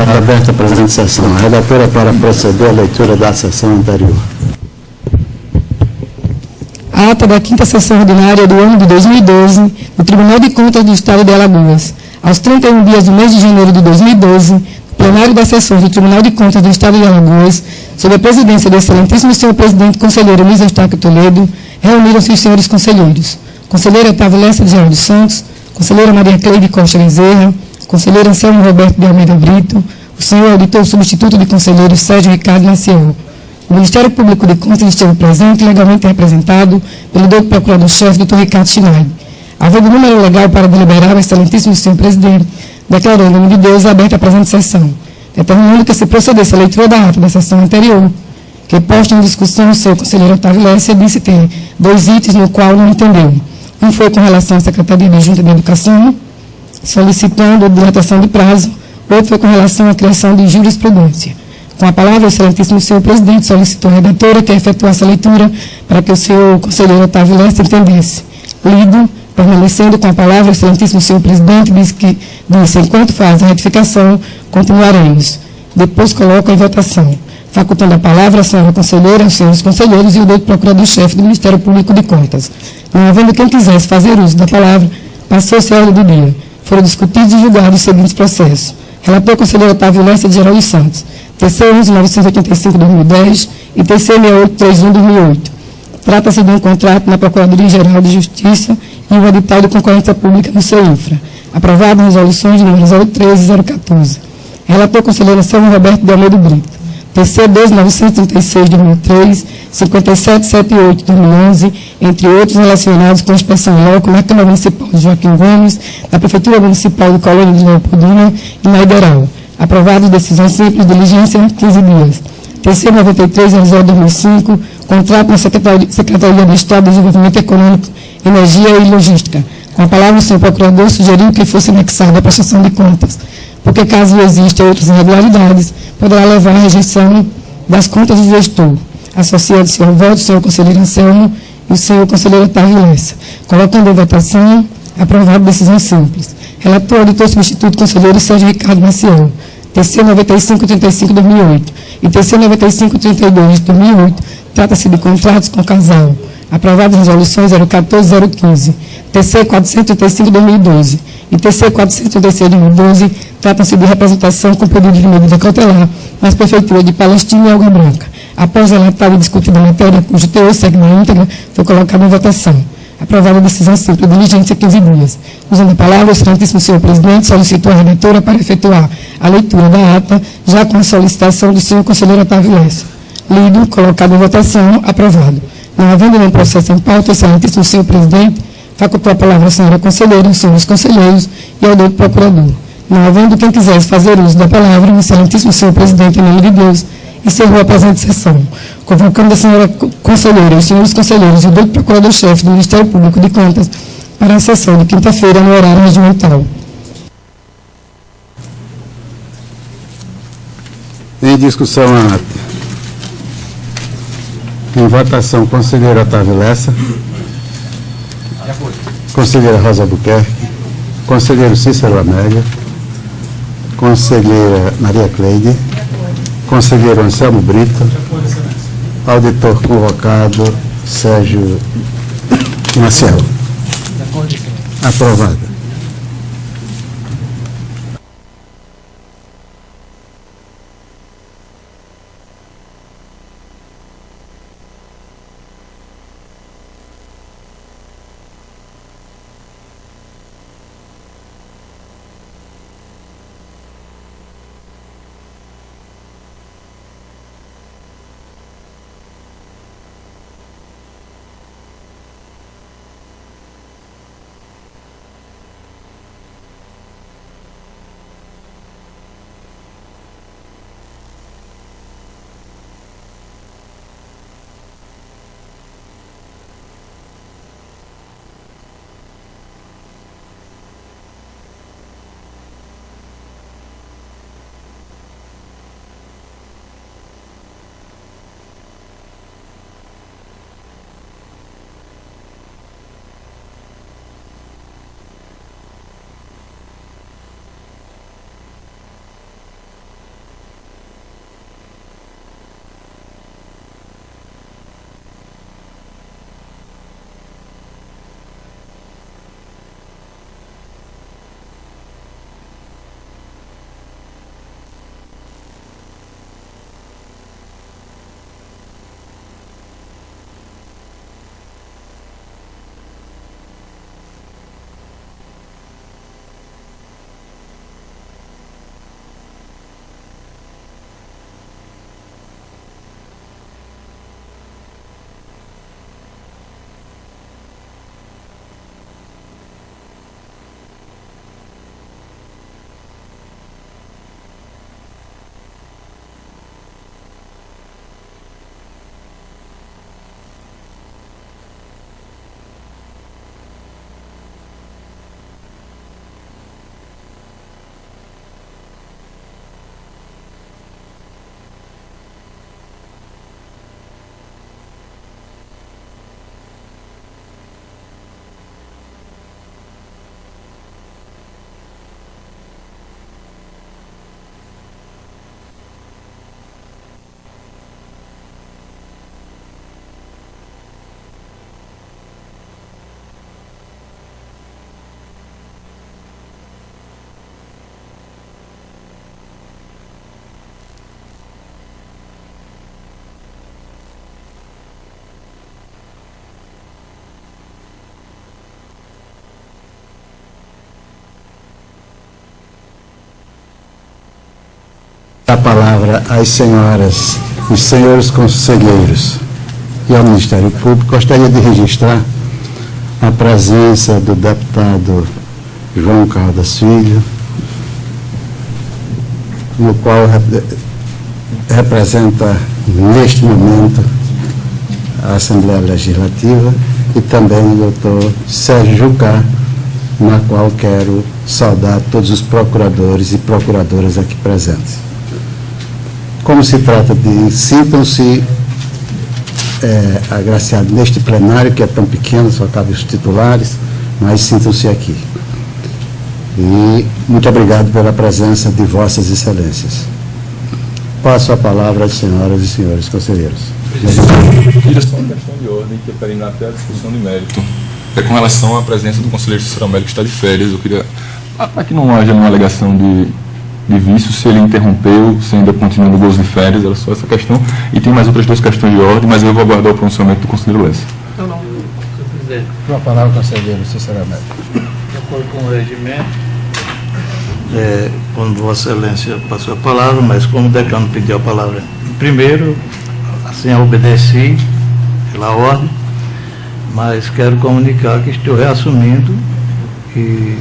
Aberta a presente sessão. A relatora para proceder à leitura da sessão anterior. A ata da 5ª sessão ordinária do ano de 2012 do Tribunal de Contas do Estado de Alagoas. Aos 31 dias do mês de janeiro de 2012, o plenário das sessões do Tribunal de Contas do Estado de Alagoas, sob a presidência do excelentíssimo senhor presidente conselheiro Luiz Eustáquio Toledo, reuniram-se os senhores conselheiros: conselheiro Otávio Lessa de Geraldo Santos, conselheira Maria Cleide Costa Bezerra, conselheiro Anselmo Roberto de Almeida Brito, o senhor auditor substituto de conselheiro Sérgio Ricardo Maciel. O Ministério Público de Contas esteve presente, legalmente representado pelo doutor procurador-chefe, doutor Ricardo Schneider. Havendo número legal para deliberar, o excelentíssimo senhor presidente declarou, em nome de Deus, aberta a presente sessão, determinando que se procedesse à leitura da ata da sessão anterior, que posta em discussão o seu conselheiro Otávio Lessa disse ter 2 itens no qual não entendeu. Um foi com relação à Secretaria de Junta de Educação, solicitando dilatação de prazo, outro foi com relação à criação de jurisprudência. Com a palavra, o excelentíssimo senhor presidente solicitou à redatora que efetuasse a leitura para que o senhor conselheiro Otávio Lessa entendesse. Lido, permanecendo com a palavra, o excelentíssimo senhor presidente disse, enquanto faz a retificação, continuaremos. Depois coloco em votação. Facultando a palavra à senhora conselheira, aos senhores conselheiros e o doutor procurador-chefe do Ministério Público de Contas. Não havendo quem quisesse fazer uso da palavra, passou-se a ordem do dia. Foram discutidos e julgados os seguintes processos. Relator conselheiro Otávio Lessa de Geraldo Santos. TC 11.985/2010 e TC 6831/2008. Trata-se de um contrato na Procuradoria-Geral de Justiça e um edital de concorrência pública no CEINFRA. Aprovado em resoluções de número 013 e 014. Relator conselheiro Anselmo Roberto de Almeida Brito. TC 12.936/2003, 5778/2011, entre outros relacionados com a inspeção em loco na Câmara Municipal de Joaquim Gomes, na Prefeitura Municipal de Colônia de Leopoldina e na Iberal. Aprovado decisão simples, diligência, 15 dias. TC 93/2005, contrato na Secretaria de Estado de Desenvolvimento Econômico, Energia e Logística. Com a palavra, o senhor procurador sugeriu que fosse anexada a prestação de contas, porque caso existam outras irregularidades, poderá levar à rejeição das contas do gestor. Associado-se ao voto, o senhor conselheiro Anselmo e o senhor conselheiro Otávio Lessa. Colocando em votação, aprovado decisão simples. Relator, auditor substituto, conselheiro Sérgio Ricardo Maciel. TC 9535/2008 e TC 9532/2008, trata-se de contratos com casal. Aprovado em resoluções 014 e 015. TC 435/2012 e TC 436/2012, trata-se de representação com pedido de medida cautelar nas prefeituras de Palestina e Água Branca. Após relatada e discutida a matéria, cujo teor segue na íntegra, foi colocado em votação. Aprovada a decisão simples, diligência, 15 dias. Usando a palavra, o excelentíssimo senhor presidente solicitou à redatora para efetuar a leitura da ata, já com a solicitação do senhor conselheiro Otávio Lessa. Lido, colocado em votação, aprovado. Não havendo nenhum processo em pauta, o excelentíssimo senhor presidente facultou a palavra à senhora conselheira, aos senhores conselheiros e ao doutor procurador. Não havendo quem quisesse fazer uso da palavra, o excelentíssimo senhor presidente, em nome de Deus, encerrou a presente sessão, convocando a senhora conselheira, os senhores conselheiros e o doutor procurador-chefe do Ministério Público de Contas para a sessão de quinta-feira no horário regimental. Em discussão a ata. Em votação, conselheiro Otávio Lessa. Conselheira Rosa Albuquerque. Conselheiro Cícero Amélia. Conselheira Maria Cleide. Conselheiro Anselmo Brito. Auditor convocado Sérgio Maciel. Aprovado. A palavra às senhoras e senhores conselheiros e ao Ministério Público. Gostaria de registrar a presença do deputado João Caldas Filho, no qual representa neste momento a Assembleia Legislativa, e também o doutor Sérgio Jucá, na qual quero saudar todos os procuradores e procuradoras aqui presentes. Como se trata de, sintam-se agraciados neste plenário, que é tão pequeno, só cabe os titulares, mas sintam-se aqui. E muito obrigado pela presença de vossas excelências. Passo a palavra às senhoras e senhores conselheiros. Queria só uma questão de ordem, que eu quero ir até a discussão de mérito. É com relação à presença do conselheiro Cícero Américo, que está de férias. Eu queria, para que não haja nenhuma alegação de vício, se ele interrompeu, se ainda continua no gozo de férias, era só essa questão. E tem mais outras duas questões de ordem, mas eu vou aguardar o pronunciamento do conselheiro Lessa. Não, se eu quiser. Com a palavra, conselheiro Cícero Américo. De acordo com o regimento, quando Vossa Excelência passou a palavra, mas como o decano pediu a palavra primeiro, assim eu obedeci pela ordem, mas quero comunicar que estou reassumindo e,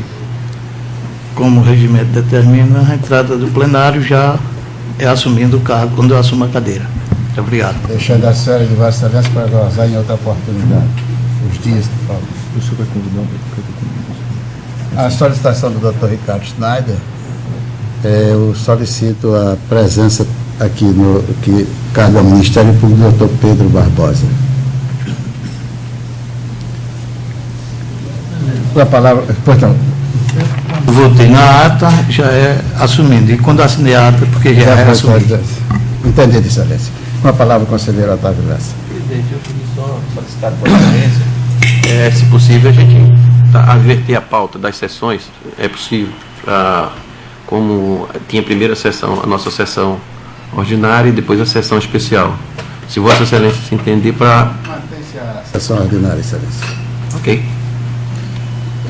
como o regimento determina, a entrada do plenário já é assumindo o cargo quando eu assumo a cadeira. Muito obrigado. Deixando a senhora de Vossa Excelência para gozar em outra oportunidade. Os dias que faltam. O senhor vai convidar A solicitação do Dr. Ricardo Schneider, eu solicito a presença aqui no cargo do Ministério Público do Dr. Pedro Barbosa. A palavra, portanto. Votei na ata, já é assumindo. E quando assinei a ata, porque já é assumido. Entendido, excelência. Com a palavra, o conselheiro Otávio Lessa. Presidente, eu queria só solicitar a Excelência, se possível, a gente averter a pauta das sessões, é possível, como tinha a primeira sessão, a nossa sessão ordinária e depois a sessão especial. Se Vossa Excelência se entender para... Mantém-se a sessão ordinária, excelência. Ok.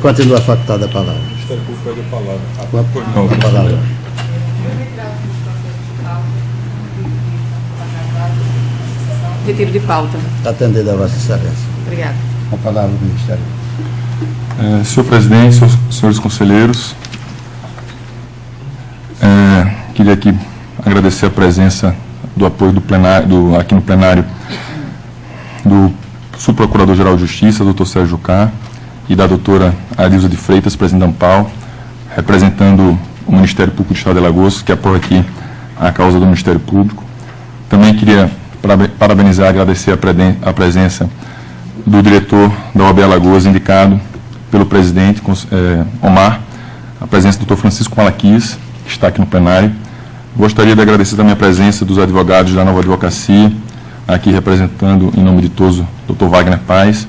Continua facultada a palavra. O Ministério Público pede a palavra. Com a palavra. Retiro de pauta. Atendida a Vossa Excelência. Obrigada. Com a palavra do Ministério. Senhor presidente, senhores conselheiros, queria aqui agradecer a presença do apoio do plenário, aqui no plenário, do subprocurador-geral de Justiça, doutor Sérgio Jucá, e da doutora Arilza de Freitas, presidente da ANPAL, representando o Ministério Público do Estado de Alagoas, que apoia aqui a causa do Ministério Público. Também queria parabenizar e agradecer a presença do diretor da OAB Alagoas, indicado pelo presidente Omar, a presença do Dr. Francisco Malaquias, que está aqui no plenário. Gostaria de agradecer também a presença dos advogados da Nova Advocacia, aqui representando em nome de todos o Dr. Wagner Paz,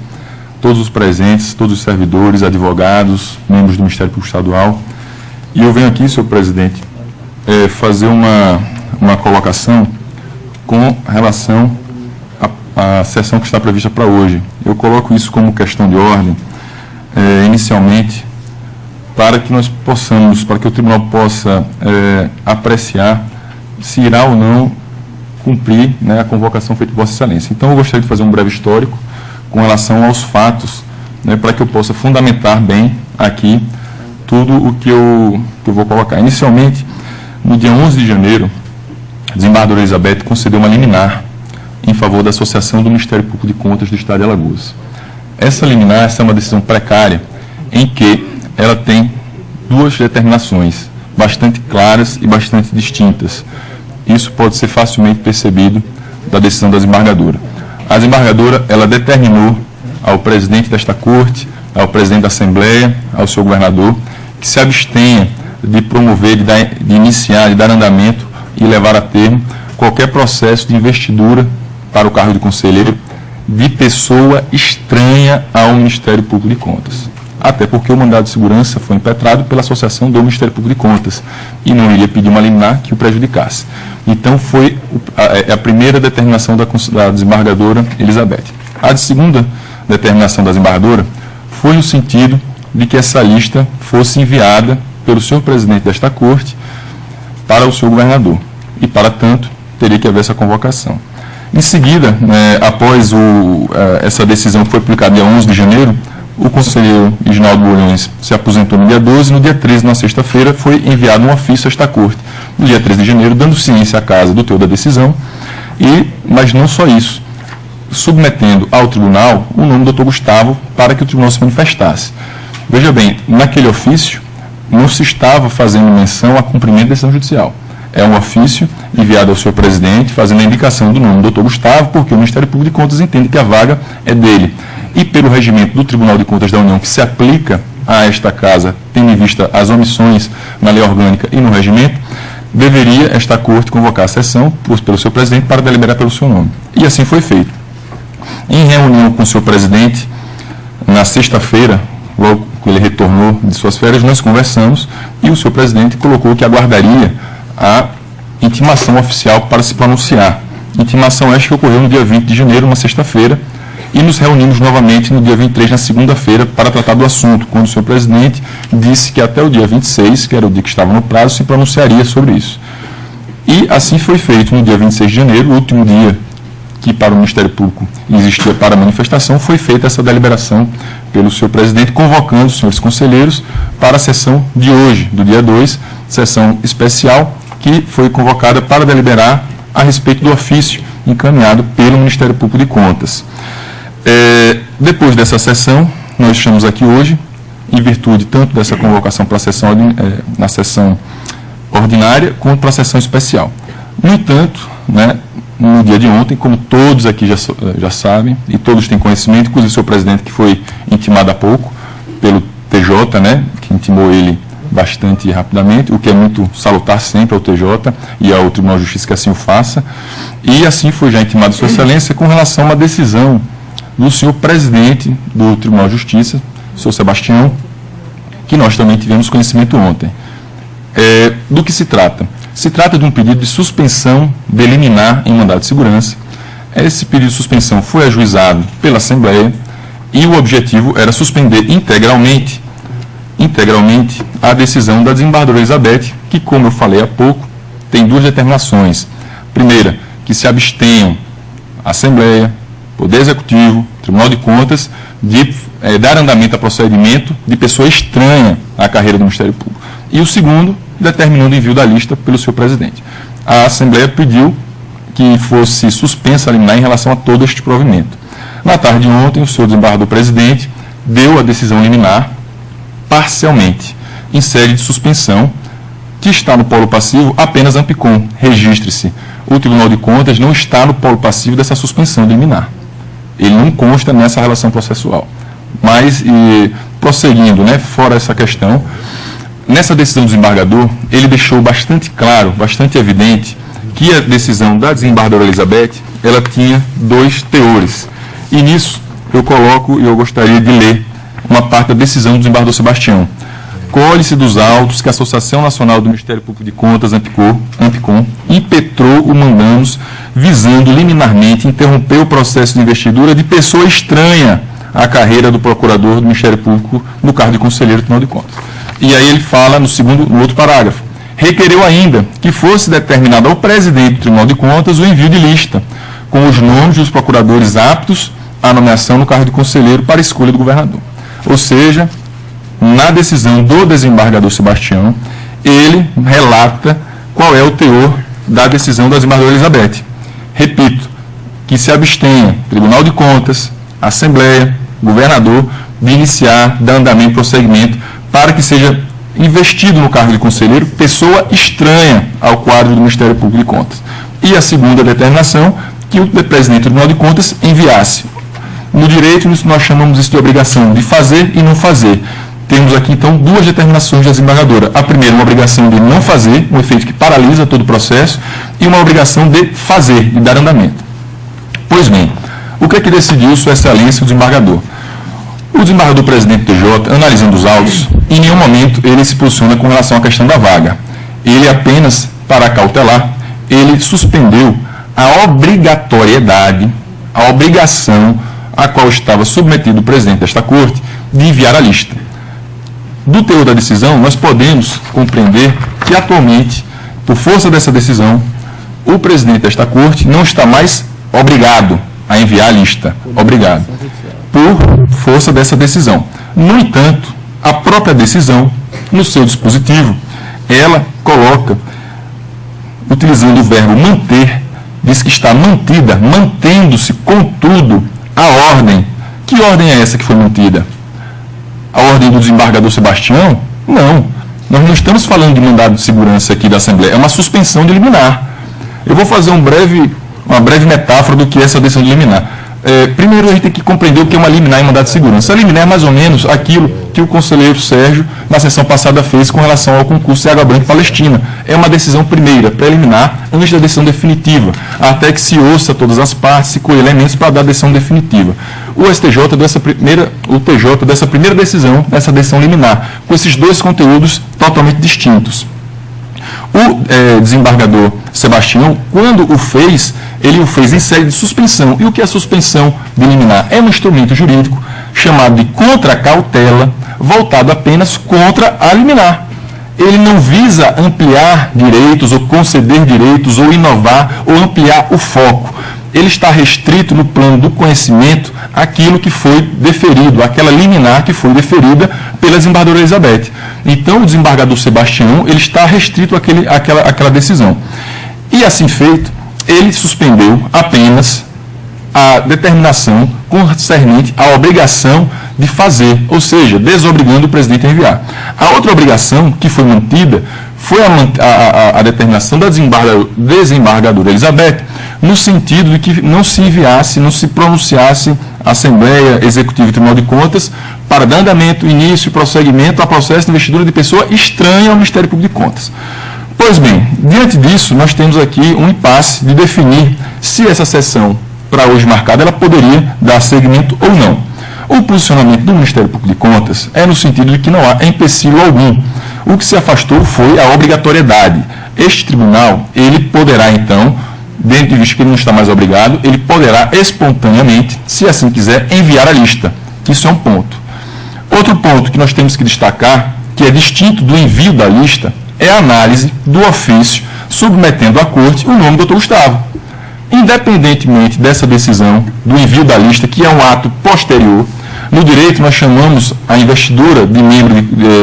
todos os presentes, todos os servidores, advogados, membros do Ministério Público Estadual. E eu venho aqui, senhor presidente, fazer uma colocação com relação à sessão que está prevista para hoje. Eu coloco isso como questão de ordem, inicialmente, para que nós possamos, para que o tribunal possa apreciar se irá ou não cumprir, né, a convocação feita por Vossa Excelência. Então, eu gostaria de fazer um breve histórico com relação aos fatos, né, para que eu possa fundamentar bem aqui tudo o que eu vou colocar. Inicialmente, no dia 11 de janeiro, a desembargadora Elizabeth concedeu uma liminar em favor da Associação do Ministério Público de Contas do Estado de Alagoas. Essa liminar, essa é uma decisão precária em que ela tem duas determinações bastante claras e bastante distintas. Isso pode ser facilmente percebido da decisão da desembargadora. A desembargadora, ela determinou ao presidente desta corte, ao presidente da Assembleia, ao seu governador, que se abstenha de promover, de iniciar, de dar andamento e levar a termo qualquer processo de investidura para o cargo de conselheiro de pessoa estranha ao Ministério Público de Contas. Até porque o mandado de segurança foi impetrado pela Associação do Ministério Público de Contas e não iria pedir uma liminar que o prejudicasse. Então, foi a primeira determinação da desembargadora Elizabeth. A segunda determinação da desembargadora foi no sentido de que essa lista fosse enviada pelo senhor presidente desta corte para o senhor governador. e, para tanto, teria que haver essa convocação. Em seguida, após essa decisão que foi publicada dia 11 de janeiro, o conselheiro Reginaldo Bulhões se aposentou no dia 12, no dia 13, na sexta-feira, foi enviado um ofício a esta Corte, no dia 13 de janeiro, dando ciência à Casa do teor da decisão, mas não só isso, submetendo ao tribunal o nome do Dr. Gustavo para que o tribunal se manifestasse. Veja bem, naquele ofício não se estava fazendo menção a cumprimento da decisão judicial. É um ofício enviado ao senhor presidente, fazendo a indicação do nome do Dr. Gustavo, porque o Ministério Público de Contas entende que a vaga é dele. E pelo regimento do Tribunal de Contas da União, que se aplica a esta Casa, tendo em vista as omissões na lei orgânica e no regimento, deveria esta Corte convocar a sessão pelo seu presidente para deliberar pelo seu nome. E assim foi feito. Em reunião com o senhor presidente, na sexta-feira, logo que ele retornou de suas férias, nós conversamos e o senhor presidente colocou que aguardaria a intimação oficial para se pronunciar. Intimação esta que ocorreu no dia 20 de janeiro, uma sexta-feira, e nos reunimos novamente no dia 23, na segunda-feira, para tratar do assunto, quando o senhor presidente disse que até o dia 26, que era o dia que estava no prazo, se pronunciaria sobre isso. E assim foi feito. No dia 26 de janeiro, o último dia que para o Ministério Público existia para a manifestação, foi feita essa deliberação pelo senhor presidente, convocando os senhores conselheiros para a sessão de hoje, do dia 2, sessão especial, que foi convocada para deliberar a respeito do ofício encaminhado pelo Ministério Público de Contas. Depois dessa sessão, nós estamos aqui hoje, em virtude tanto dessa convocação para a sessão, na sessão ordinária, quanto para a sessão especial. No entanto, no dia de ontem, como todos aqui já sabem, e todos têm conhecimento, inclusive o seu presidente, que foi intimado há pouco pelo TJ, que intimou ele bastante rapidamente, o que é muito salutar sempre ao TJ e ao Tribunal de Justiça que assim o faça, e assim foi já intimado Sua Excelência com relação a uma decisão do senhor presidente do Tribunal de Justiça, o senhor Sebastião, que nós também tivemos conhecimento ontem. Do que se trata? Se trata de um pedido de suspensão de liminar em mandado de segurança. Esse pedido de suspensão foi ajuizado pela Assembleia e o objetivo era suspender integralmente a decisão da desembargadora Elizabeth, que, como eu falei há pouco, tem duas determinações. Primeira, que se abstenham a Assembleia, Poder Executivo, Tribunal de Contas, de dar andamento a procedimento de pessoa estranha à carreira do Ministério Público. E o segundo, determinando o envio da lista pelo seu presidente. A Assembleia pediu que fosse suspensa a liminar em relação a todo este provimento. Na tarde de ontem, o senhor desembargador presidente deu a decisão liminar parcialmente, em sede de suspensão, que está no polo passivo apenas Ampicom. Registre-se, o Tribunal de Contas não está no polo passivo dessa suspensão liminar. Ele não consta nessa relação processual. Mas, prosseguindo, fora essa questão, nessa decisão do desembargador, ele deixou bastante claro, bastante evidente, que a decisão da desembargadora Elizabeth, ela tinha dois teores. E nisso, eu gostaria de ler uma parte da decisão do desembargador Sebastião. Colhe-se dos autos que a Associação Nacional do Ministério Público de Contas, Ampicom, impetrou o mandamus visando liminarmente interromper o processo de investidura de pessoa estranha à carreira do procurador do Ministério Público no cargo de conselheiro do Tribunal de Contas. E aí ele fala no outro parágrafo, requereu ainda que fosse determinado ao presidente do Tribunal de Contas o envio de lista com os nomes dos procuradores aptos à nomeação no cargo de conselheiro para escolha do governador. Ou seja, na decisão do desembargador Sebastião, ele relata qual é o teor da decisão da desembargadora Elizabeth. Repito, que se abstenha Tribunal de Contas, Assembleia, governador, de iniciar, dar andamento e prosseguimento para que seja investido no cargo de conselheiro pessoa estranha ao quadro do Ministério Público de Contas. E a segunda determinação, que o presidente do Tribunal de Contas enviasse. No direito, nós chamamos isso de obrigação de fazer e não fazer. Temos aqui, então, duas determinações da desembargadora. A primeira, uma obrigação de não fazer, um efeito que paralisa todo o processo, e uma obrigação de fazer, de dar andamento. Pois bem, o que é que decidiu Sua Excelência o desembargador? O desembargador presidente do TJ, analisando os autos, em nenhum momento ele se posiciona com relação à questão da vaga. Ele apenas, para cautelar, ele suspendeu a obrigatoriedade, a obrigação a qual estava submetido o presidente desta corte de enviar a lista. Do teor da decisão, nós podemos compreender que atualmente, por força dessa decisão, o presidente desta corte não está mais obrigado a enviar a lista. Obrigado. Por força dessa decisão. No entanto, a própria decisão, no seu dispositivo, ela coloca, utilizando o verbo manter, diz que está mantida, mantendo-se, contudo, a ordem. Que ordem é essa que foi mantida? A ordem do desembargador Sebastião? Não. Nós não estamos falando de mandado de segurança aqui da Assembleia, é uma suspensão de liminar. Eu vou fazer uma breve metáfora do que é essa decisão de liminar. Primeiro, a gente tem que compreender o que é uma liminar em mandado de segurança. A liminar é mais ou menos aquilo que o conselheiro Sérgio, na sessão passada, fez com relação ao concurso de Água Branca Palestina. É uma decisão primeira, preliminar, antes da decisão definitiva, até que se ouça todas as partes, se colhe elementos para dar a decisão definitiva. O STJ dessa primeira decisão, essa decisão liminar, com esses dois conteúdos totalmente distintos. O desembargador Sebastião, quando o fez, ele o fez em sede de suspensão. E o que é suspensão de liminar? É um instrumento jurídico chamado de contracautela, voltado apenas contra a liminar. Ele não visa ampliar direitos, ou conceder direitos, ou inovar, ou ampliar o foco. Ele está restrito no plano do conhecimento àquilo que foi deferido, aquela liminar que foi deferida pela desembargadora Elizabeth. Então, o desembargador Sebastião, ele está restrito àquela decisão. E assim feito, ele suspendeu apenas a determinação concernente à obrigação de fazer, ou seja, desobrigando o presidente a enviar. A outra obrigação que foi mantida foi a determinação da desembargadora Elizabeth, no sentido de que não se enviasse, não se pronunciasse a Assembleia Executiva e Tribunal de Contas para dar andamento, início e prosseguimento a processo de investidura de pessoa estranha ao Ministério Público de Contas. Pois bem, diante disso, nós temos aqui um impasse de definir se essa sessão para hoje marcada, ela poderia dar seguimento ou não. O posicionamento do Ministério Público de Contas é no sentido de que não há empecilho algum. O que se afastou foi a obrigatoriedade. Este tribunal, ele poderá então, dentro de vista que ele não está mais obrigado, ele poderá espontaneamente, se assim quiser, enviar a lista. Isso é um ponto. Outro ponto que nós temos que destacar, que é distinto do envio da lista, é a análise do ofício submetendo à corte o nome do Dr. Gustavo. Independentemente dessa decisão, do envio da lista, que é um ato posterior, no direito nós chamamos a investidura de membro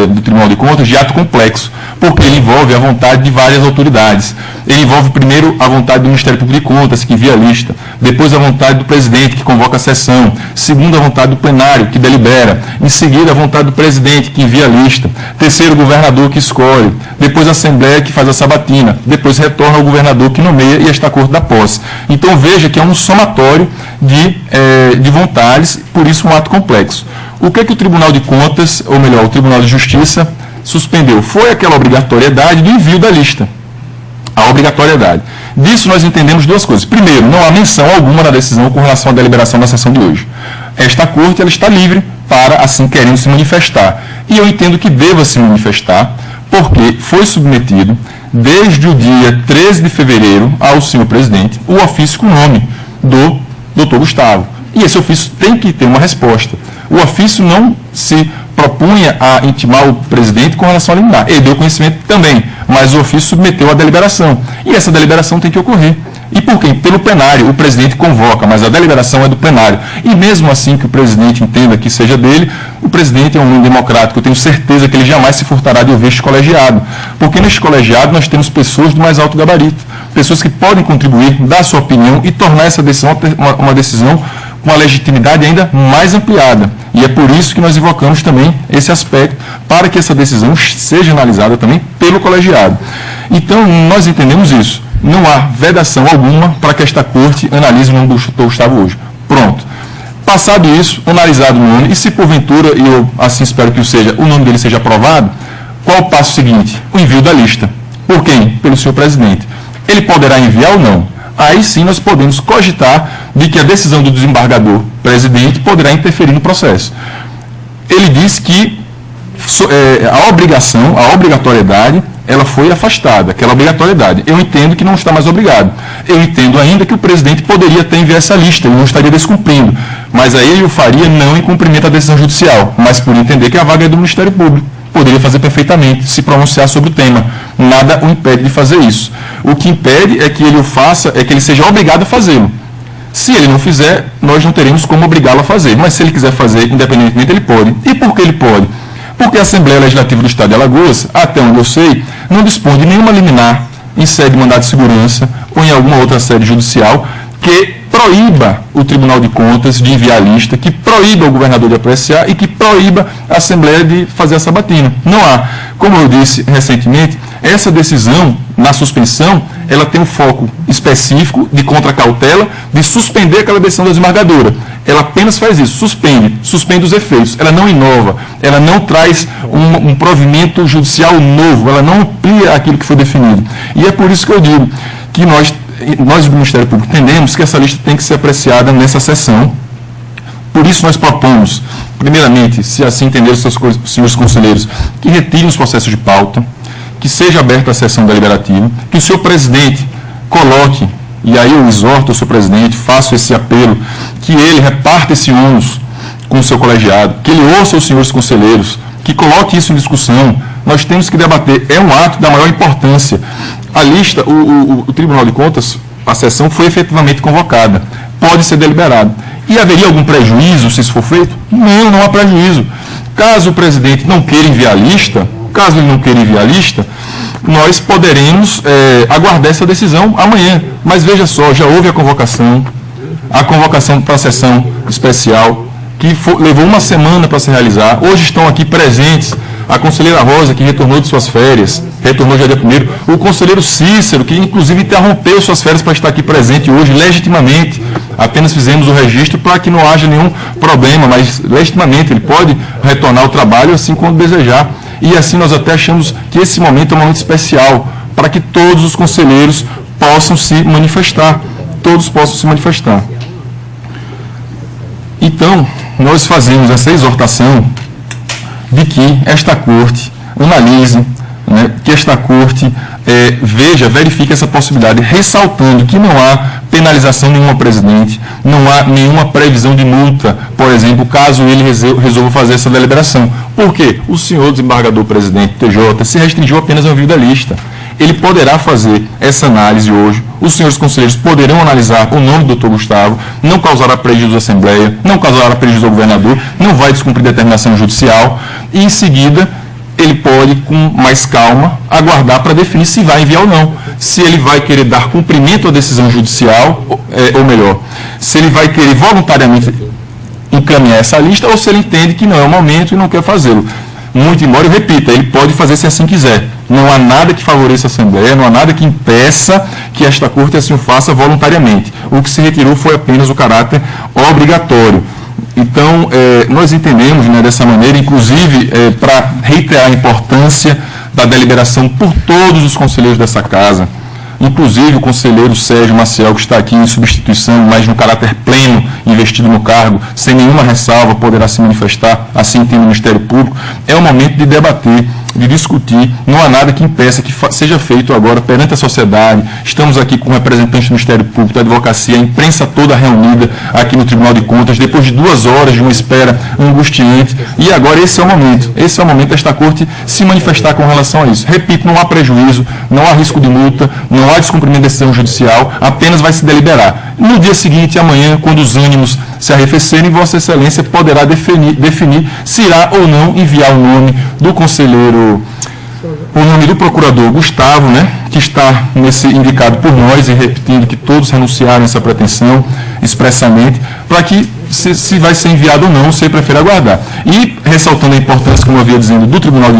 do Tribunal de Contas de ato complexo, porque ele envolve a vontade de várias autoridades. Ele envolve primeiro a vontade do Ministério Público de Contas, que envia a lista, depois a vontade do presidente, que convoca a sessão, segundo a vontade do plenário, que delibera, em seguida a vontade do presidente, que envia a lista, terceiro o governador, que escolhe, depois a Assembleia, que faz a sabatina, depois retorna ao governador, que nomeia e esta corte da posse. Então veja que é um somatório de vontades, por isso um ato complexo. O que o Tribunal de Contas, ou melhor, o Tribunal de Justiça, suspendeu? Foi aquela obrigatoriedade do envio da lista. A obrigatoriedade. Disso nós entendemos duas coisas. Primeiro, não há menção alguma na decisão com relação à deliberação da sessão de hoje. Esta corte ela está livre para, assim querendo, se manifestar. E eu entendo que deva se manifestar, porque foi submetido, desde o dia 13 de fevereiro, ao senhor presidente, o ofício com o nome do Dr. Gustavo. E esse ofício tem que ter uma resposta. O ofício não se propunha a intimar o presidente com relação a liminar. Ele deu conhecimento também, mas o ofício submeteu a deliberação. E essa deliberação tem que ocorrer. E por quem? Pelo plenário. O presidente convoca, mas a deliberação é do plenário. E mesmo assim que o presidente entenda que seja dele, o presidente é um homem democrático. Eu tenho certeza que ele jamais se furtará de ouvir este colegiado. Porque neste colegiado nós temos pessoas do mais alto gabarito. Pessoas que podem contribuir, dar sua opinião e tornar essa decisão uma decisão com a legitimidade ainda mais ampliada. E é por isso que nós invocamos também esse aspecto, para que essa decisão seja analisada também pelo colegiado. Então, nós entendemos isso. Não há vedação alguma para que esta corte analise o nome do Dr. Gustavo hoje. Pronto. Passado isso, analisado o nome, e se porventura, e eu assim espero que o nome dele seja aprovado, qual o passo seguinte? O envio da lista. Por quem? Pelo senhor presidente. Ele poderá enviar ou não? Aí sim nós podemos cogitar de que a decisão do desembargador presidente poderá interferir no processo. Ele diz que a obrigatoriedade, ela foi afastada, aquela obrigatoriedade. Eu entendo que não está mais obrigado. Eu entendo ainda que o presidente poderia ter enviado essa lista, ele não estaria descumprindo. Mas aí ele o faria não em cumprimento à decisão judicial, mas por entender que a vaga é do Ministério Público. Poderia fazer perfeitamente, se pronunciar sobre o tema. Nada o impede de fazer isso. O que impede é que ele o faça, é que ele seja obrigado a fazê-lo. Se ele não fizer, nós não teremos como obrigá-lo a fazer. Mas se ele quiser fazer, independentemente, ele pode. E por que ele pode? Porque a Assembleia Legislativa do Estado de Alagoas, até onde eu sei, não dispõe de nenhuma liminar em sede de mandado de segurança ou em alguma outra sede judicial que proíba o Tribunal de Contas de enviar a lista, que proíba o governador de apreciar e que proíba a Assembleia de fazer essa sabatina. Não há. Como eu disse recentemente, essa decisão, na suspensão, ela tem um foco específico de contracautela, de suspender aquela decisão da desembargadora. Ela apenas faz isso, suspende os efeitos. Ela não inova, ela não traz um provimento judicial novo, ela não amplia aquilo que foi definido. E é por isso que eu digo que nós do Ministério Público entendemos que essa lista tem que ser apreciada nessa sessão. Por isso nós propomos, primeiramente, se assim entenderem os senhores conselheiros, que retirem os processos de pauta, que seja aberta a sessão deliberativa, que o senhor presidente coloque, e aí eu exorto o senhor presidente, faço esse apelo, que ele reparta esse ônus com o seu colegiado, que ele ouça os senhores conselheiros, que coloque isso em discussão. Nós temos que debater, é um ato da maior importância. A lista, o Tribunal de Contas, a sessão foi efetivamente convocada, pode ser deliberado. E haveria algum prejuízo se isso for feito? Não há prejuízo. Caso o presidente não queira enviar a lista, nós poderemos aguardar essa decisão amanhã. Mas veja só, já houve a convocação para a sessão especial, que levou uma semana para se realizar. Hoje estão aqui presentes a conselheira Rosa, que retornou de suas férias, retornou já dia 1º, o conselheiro Cícero, que inclusive interrompeu suas férias para estar aqui presente hoje, legitimamente. Apenas fizemos o registro para que não haja nenhum problema, mas legitimamente ele pode retornar ao trabalho assim quando desejar. E assim nós até achamos que esse momento é um momento especial, para que todos os conselheiros possam se manifestar. Todos possam se manifestar. Então, nós fazemos essa exortação de que esta Corte analise, que esta Corte verifique essa possibilidade, ressaltando que não há penalização nenhuma ao presidente, não há nenhuma previsão de multa, por exemplo, caso ele resolva fazer essa deliberação. Por quê? O senhor desembargador presidente TJ se restringiu apenas ao envio da lista. Ele poderá fazer essa análise hoje, os senhores conselheiros poderão analisar o nome do Dr. Gustavo, não causará prejuízo à Assembleia, não causará prejuízo ao governador, não vai descumprir determinação judicial, e em seguida ele pode, com mais calma, aguardar para definir se vai enviar ou não. Se ele vai querer dar cumprimento à decisão judicial, ou melhor, se ele vai querer voluntariamente encaminhar essa lista, ou se ele entende que não é o momento e não quer fazê-lo. Muito embora, eu repita, ele pode fazer se assim quiser. Não há nada que favoreça a Assembleia, não há nada que impeça que esta Corte assim o faça voluntariamente. O que se retirou foi apenas o caráter obrigatório. Então, nós entendemos dessa maneira, inclusive, para reiterar a importância da deliberação por todos os conselheiros dessa Casa, inclusive o conselheiro Sérgio Maciel, que está aqui em substituição, mas no caráter pleno, investido no cargo, sem nenhuma ressalva, poderá se manifestar, assim tem o Ministério Público. É o momento de debater, de discutir, não há nada que impeça que seja feito agora perante a sociedade. Estamos aqui com representantes do Ministério Público, da advocacia, a imprensa toda reunida aqui no Tribunal de Contas, depois de 2 horas de uma espera angustiante, e agora esse é o momento desta Corte se manifestar com relação a isso. Repito, não há prejuízo, não há risco de multa, não há descumprimento de decisão judicial, apenas vai se deliberar. No dia seguinte, amanhã, quando os ânimos se arrefecerem, Vossa Excelência poderá definir se irá ou não enviar o nome do conselheiro, o nome do procurador Gustavo, que está indicado por nós, e repetindo que todos renunciaram a essa pretensão expressamente, para que se vai ser enviado ou não, você prefere aguardar. E ressaltando a importância, como eu havia dizendo, do Tribunal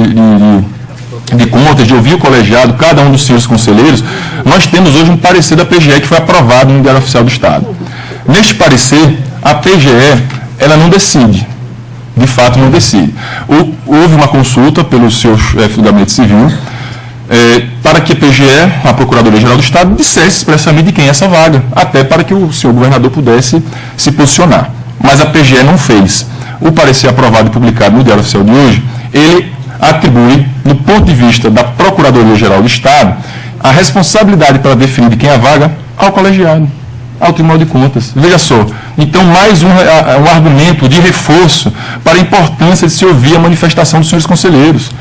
de Contas, de ouvir o colegiado, cada um dos senhores conselheiros, nós temos hoje um parecer da PGE que foi aprovado no Diário Oficial do Estado. Neste parecer, a PGE, ela não decide, de fato não decide. Houve uma consulta pelo seu chefe do Gabinete Civil, para que a PGE, a Procuradoria-Geral do Estado, dissesse expressamente de quem é essa vaga, até para que o senhor governador pudesse se posicionar. Mas a PGE não fez. O parecer aprovado e publicado no Diário Oficial de hoje, ele atribui, no ponto de vista da Procuradoria-Geral do Estado, a responsabilidade para definir de quem é a vaga ao colegiado, ao Tribunal de Contas. Veja só, então mais um argumento de reforço para a importância de se ouvir a manifestação dos senhores conselheiros.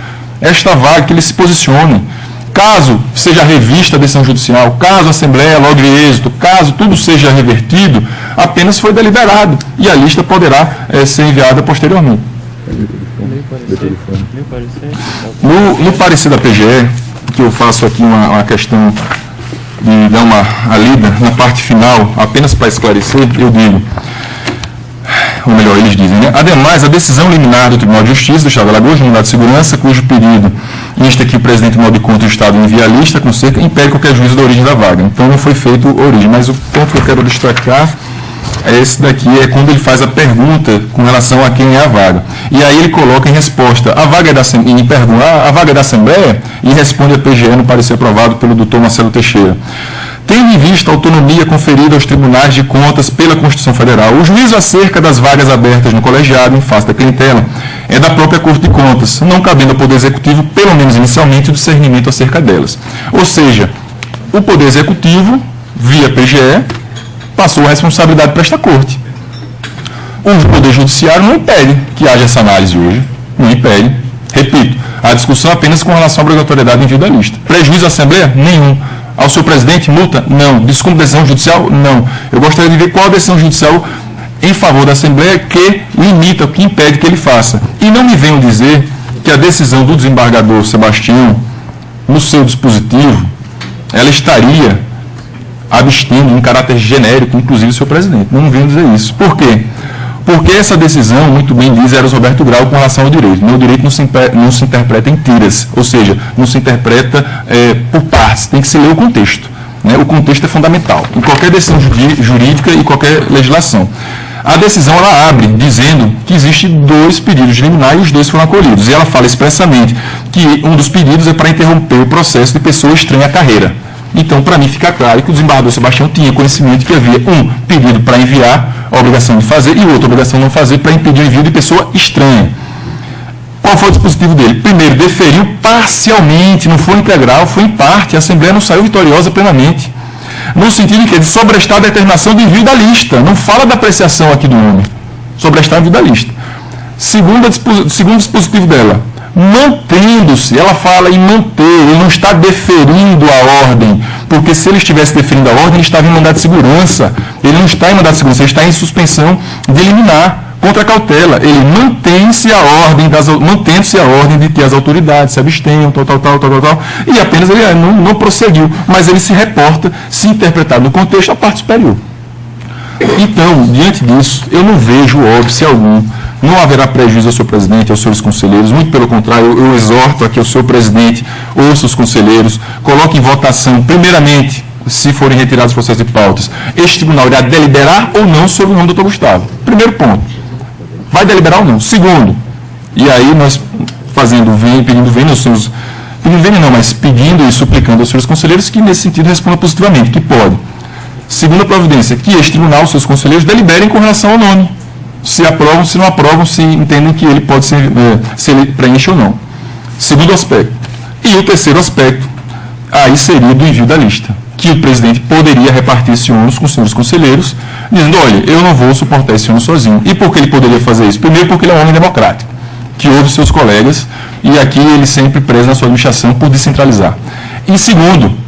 esta vaga, que eles se posicionem. Caso seja revista a decisão judicial, caso a Assembleia logre êxito, caso tudo seja revertido, apenas foi deliberado e a lista poderá ser enviada posteriormente. No parecer da PGE, que eu faço aqui uma questão de dar uma lida na parte final, apenas para esclarecer, eu digo, ou melhor, eles dizem, né? Ademais, a decisão liminar do Tribunal de Justiça do Estado de Alagoas, no mandado de segurança, cujo pedido insta que o presidente do Tribunal de Contas do Estado envie a lista com cerca, impede qualquer juízo da origem da vaga. Então, não foi feito origem. Mas o ponto que eu quero destacar é esse daqui, é quando ele faz a pergunta com relação a quem é a vaga. E aí ele coloca em resposta, a vaga é da Assembleia, e responde a PGE no parecer aprovado pelo Dr. Marcelo Teixeira. Tendo em vista a autonomia conferida aos tribunais de contas pela Constituição Federal, o juízo acerca das vagas abertas no colegiado em face da clientela é da própria Corte de Contas, não cabendo ao Poder Executivo, pelo menos inicialmente, o discernimento acerca delas. Ou seja, o Poder Executivo, via PGE, passou a responsabilidade para esta Corte. O Poder Judiciário não impede que haja essa análise hoje, não impede. Repito, a discussão é apenas com relação à obrigatoriedade do envio da lista. Prejuízo à Assembleia? Nenhum. Ao seu presidente, multa? Não. Descumpre decisão judicial? Não. Eu gostaria de ver qual a decisão judicial em favor da Assembleia que limita, que impede que ele faça. E não me venham dizer que a decisão do desembargador Sebastião, no seu dispositivo, ela estaria abstendo em caráter genérico, inclusive o seu presidente. Não me venham dizer isso. Por quê? Porque essa decisão, muito bem diz Eros Roberto Grau com relação ao direito. O direito não se interpreta em tiras, ou seja, não se interpreta por partes, tem que se ler o contexto. Né? O contexto é fundamental, em qualquer decisão jurídica e qualquer legislação. A decisão ela abre dizendo que existem 2 pedidos de liminar e os 2 foram acolhidos. E ela fala expressamente que um dos pedidos é para interromper o processo de pessoa estranha à carreira. Então, para mim, fica claro que o desembargador Sebastião tinha conhecimento que havia um pedido para enviar, a obrigação de fazer, e outra obrigação de não fazer para impedir o envio de pessoa estranha. Qual foi o dispositivo dele? Primeiro, deferiu parcialmente, não foi integral, foi em parte. A Assembleia não saiu vitoriosa plenamente. No sentido que é de sobrestar a determinação de envio da lista. Não fala da apreciação aqui do homem. Sobrestar o envio da lista. Segundo dispositivo dela, mantendo-se, ela fala em manter, ele não está deferindo a ordem, porque se ele estivesse deferindo a ordem, ele estava em mandado de segurança. Ele não está em mandado de segurança, ele está em suspensão de liminar, contra a cautela. Ele mantém-se a ordem, mantendo-se a ordem de que as autoridades se abstenham, tal, e apenas ele não prosseguiu, mas ele se reporta, se interpretar no contexto, a parte superior. Então, diante disso, eu não vejo óbice algum. Não haverá prejuízo ao seu presidente, aos seus conselheiros, muito pelo contrário, eu exorto aqui ao seu presidente, ouça os conselheiros, coloque em votação, primeiramente, se forem retirados os processos de pautas, este tribunal irá deliberar ou não sobre o nome do Dr. Gustavo. Primeiro ponto, vai deliberar ou não? Segundo, e aí nós pedindo e suplicando aos seus conselheiros que nesse sentido respondam positivamente, que pode. Segunda providência, que este tribunal, os seus conselheiros, deliberem com relação ao nome. Se aprovam, se não aprovam, se entendem que ele pode ser, se ele preenche ou não. Segundo aspecto. E o terceiro aspecto, aí seria do envio da lista, que o presidente poderia repartir esse ônus com os seus conselheiros, dizendo, olha, eu não vou suportar esse ônus sozinho. E por que ele poderia fazer isso? Primeiro, porque ele é um homem democrático, que ouve seus colegas, e aqui ele sempre preza na sua administração por descentralizar. E segundo,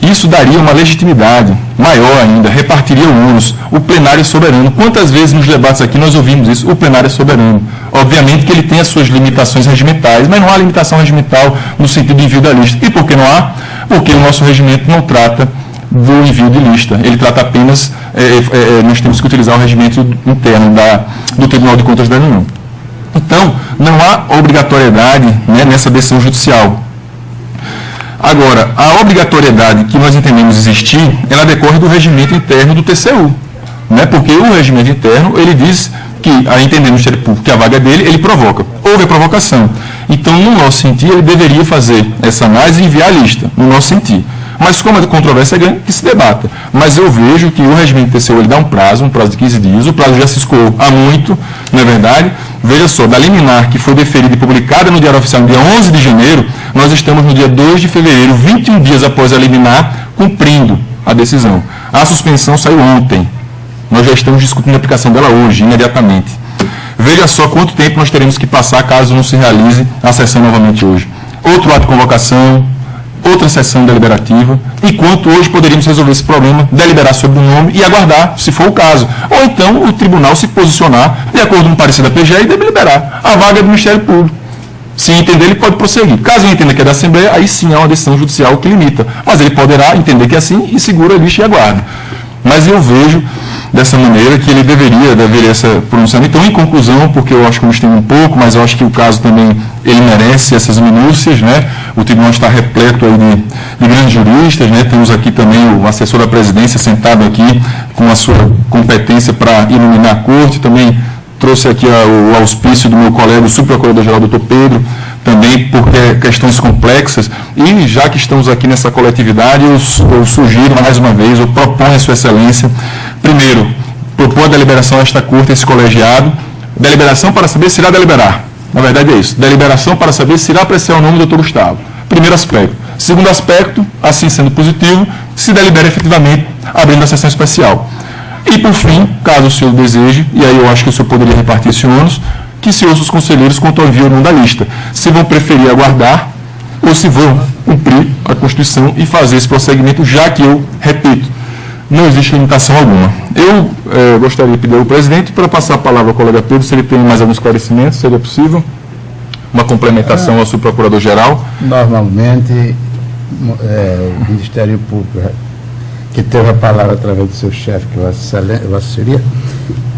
isso daria uma legitimidade maior ainda, repartiria o ônus, o plenário é soberano. Quantas vezes nos debates aqui nós ouvimos isso? O plenário é soberano. Obviamente que ele tem as suas limitações regimentais, mas não há limitação regimental no sentido de envio da lista. E por que não há? Porque o nosso regimento não trata do envio de lista. Ele trata apenas, nós temos que utilizar o regimento interno do Tribunal de Contas da União. Então, não há obrigatoriedade, né, nessa decisão judicial. Agora, a obrigatoriedade que nós entendemos existir, ela decorre do regimento interno do TCU, né? Porque o regimento interno, ele diz que, a entender o Ministério Público que a vaga é dele, ele provoca. Houve a provocação. Então, no nosso sentir, ele deveria fazer essa análise e enviar a lista, no nosso sentir. Mas como a controvérsia é grande, que se debata. Mas eu vejo que o regimento do TCU, ele dá um prazo de 15 dias, o prazo já se escoou há muito, não é verdade? Veja só, da liminar que foi deferida e publicada no Diário Oficial no dia 11 de janeiro, nós estamos no dia 2 de fevereiro, 21 dias após a liminar, cumprindo a decisão. A suspensão saiu ontem. Nós já estamos discutindo a aplicação dela hoje, imediatamente. Veja só quanto tempo nós teremos que passar caso não se realize a sessão novamente hoje. Outro ato de convocação, outra sessão deliberativa, e quanto hoje poderíamos resolver esse problema, deliberar sobre o nome e aguardar, se for o caso. Ou então o tribunal se posicionar de acordo com o parecer da PGE e deliberar. A vaga é do Ministério Público. Se entender, ele pode prosseguir. Caso ele entenda que é da Assembleia, aí sim há uma decisão judicial que limita. Mas ele poderá entender que é assim e segura a lista e aguarda. Mas eu vejo dessa maneira que ele deveria esse pronunciamento. Então, em conclusão, porque eu acho que eu me estendo um pouco, mas eu acho que o caso também, ele merece essas minúcias, né? O tribunal está repleto aí de grandes juristas, né? Temos aqui também o assessor da presidência sentado aqui com a sua competência para iluminar a corte, também trouxe aqui o auspício do meu colega, o subprocurador-geral, doutor Pedro, também por questões complexas, e já que estamos aqui nessa coletividade, eu sugiro mais uma vez, eu proponho a sua excelência, primeiro, propor a deliberação a esta corte, esse colegiado, deliberação para saber se irá deliberar, na verdade é isso, deliberação para saber se irá apreciar o nome do doutor Gustavo, primeiro aspecto. Segundo aspecto, assim sendo positivo, se delibera efetivamente abrindo a sessão especial. E, por fim, caso o senhor deseje, e aí eu acho que o senhor poderia repartir esse ônus, que se ouça os conselheiros quanto ao envio ou não da lista. Se vão preferir aguardar, ou se vão cumprir a Constituição e fazer esse prosseguimento, já que eu, repito, não existe limitação alguma. Eu gostaria de pedir ao presidente para passar a palavra ao colega Pedro, se ele tem mais algum esclarecimento, seria possível? Uma complementação ao subprocurador-geral? Normalmente, o Ministério Público, que teve a palavra através do seu chefe, que Vossa Senhoria,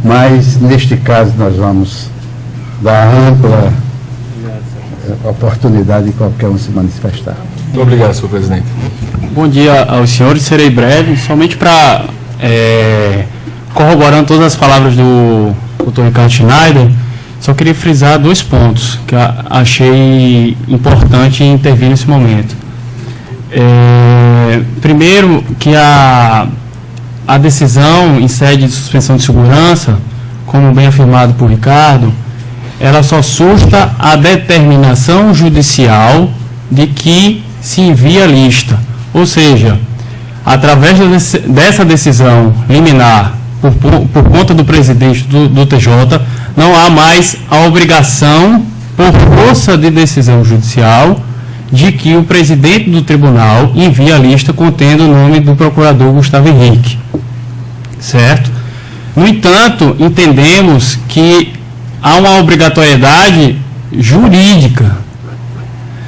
mas, neste caso, nós vamos dar ampla oportunidade de qualquer um se manifestar. Muito obrigado, senhor presidente. Bom dia aos senhores, serei breve, somente para, corroborando todas as palavras do Dr. Ricardo Schneider, só queria frisar 2 pontos que achei importante intervir nesse momento. Primeiro, que a decisão em sede de suspensão de segurança, como bem afirmado por Ricardo, ela só susta a determinação judicial de que se envia a lista. Ou seja, através dessa decisão liminar, por conta do presidente do TJ, não há mais a obrigação, por força de decisão judicial, de que o presidente do tribunal envie a lista contendo o nome do procurador Gustavo Henrique. Certo? No entanto, entendemos que há uma obrigatoriedade jurídica.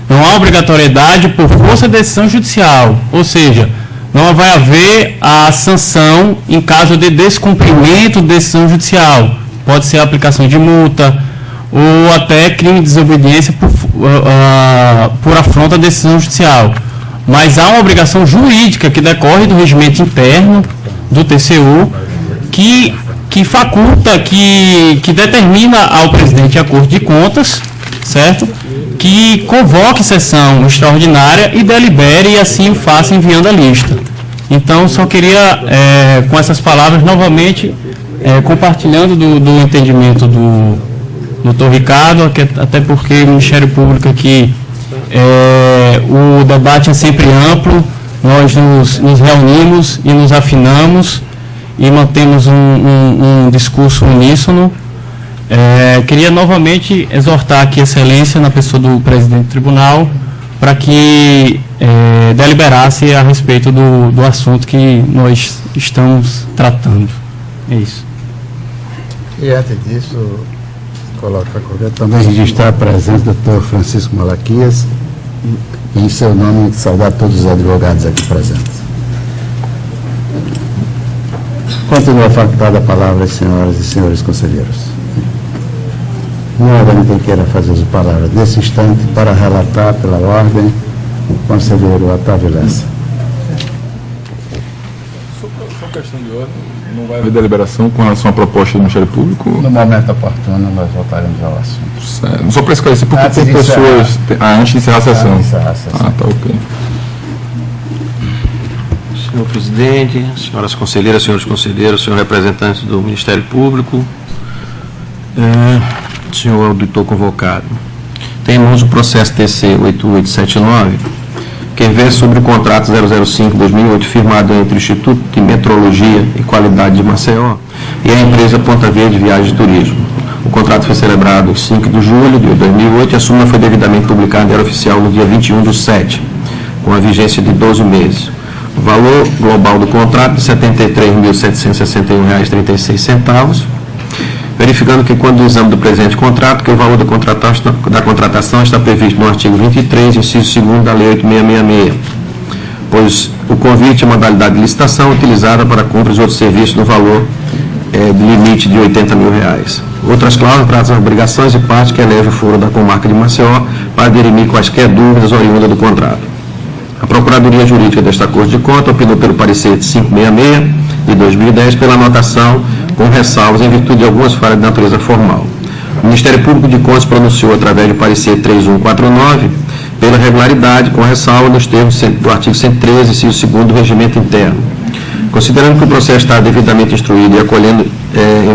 Não há obrigatoriedade por força de decisão judicial. Ou seja, não vai haver a sanção em caso de descumprimento de decisão judicial. Pode ser a aplicação de multa, ou até crime de desobediência por afronta à decisão judicial. Mas há uma obrigação jurídica que decorre do regimento interno do TCU que faculta, que determina ao presidente da Corte de Contas, certo? Que convoque sessão extraordinária e delibere e assim o faça enviando a lista. Então, só queria, com essas palavras, novamente, compartilhando do entendimento do doutor Ricardo, até porque o Ministério Público aqui, o debate é sempre amplo, nós nos reunimos e nos afinamos e mantemos um discurso uníssono. Queria novamente exortar aqui a excelência na pessoa do presidente do tribunal para que deliberasse a respeito do assunto que nós estamos tratando. É isso. E antes disso, também registrar a presença do Dr. Francisco Malaquias e, em seu nome, saudar todos os advogados aqui presentes. Continua facultada a palavra às senhoras e senhores conselheiros. Não há quem queira fazer uso de palavra nesse instante para relatar pela ordem o conselheiro Otávio Lessa. Só questão de ordem. Não vai haver deliberação com relação à proposta do Ministério Público? No momento oportuno, nós voltaremos ao assunto. Certo. Só para esclarecer, porque tem pessoas... Antes de encerrar a sessão. Tá ok. Senhor presidente, senhoras conselheiras, senhores conselheiros, senhor representante do Ministério Público, senhor auditor convocado. Temos o processo TC 8879, que versa sobre o contrato 005-2008 firmado entre o Instituto de Metrologia e Qualidade de Maceió e a empresa Ponta Verde Viagens e Turismo. O contrato foi celebrado em 5 de julho de 2008 e a súmula foi devidamente publicada em Diário Oficial no dia 21/7, com a vigência de 12 meses. O valor global do contrato de R$ 73.761,36, verificando que, quando do exame do presente contrato, que o valor da contratação está previsto no artigo 23, inciso 2º da Lei 8666, pois o convite é modalidade de licitação utilizada para compras e outros serviços no valor de limite de R$ 80 mil. Outras cláusulas tratam as obrigações e partes que elege o foro da comarca de Maceió para dirimir quaisquer dúvidas oriundas do contrato. A Procuradoria Jurídica desta Corte de Contas opinou pelo parecer 566 de 2010 pela anotação com ressalvas em virtude de algumas falhas de natureza formal. O Ministério Público de Contas pronunciou através do parecer 3149 pela regularidade com ressalva nos termos do artigo 113, inciso 2º do Regimento Interno. Considerando que o processo está devidamente instruído e acolhendo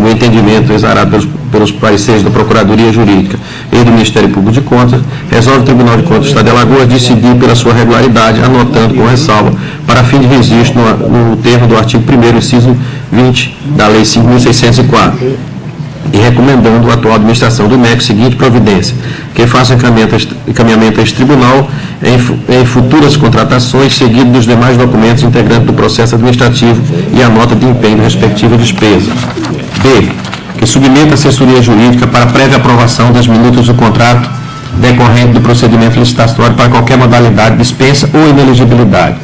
o entendimento exarado pelos pareceres da Procuradoria Jurídica e do Ministério Público de Contas, resolve o Tribunal de Contas do Estado de Alagoas decidir pela sua regularidade, anotando com ressalva, para fim de registro no termo do artigo 1º, inciso 20 da Lei 5.604, e recomendando à atual administração do MEC seguinte providência, que faça encaminhamento a este tribunal em futuras contratações, seguido dos demais documentos integrantes do processo administrativo e a nota de empenho respectiva despesa. B. Que submeta a assessoria jurídica para prévia aprovação das minutas do contrato decorrente do procedimento licitatório para qualquer modalidade de dispensa ou inelegibilidade.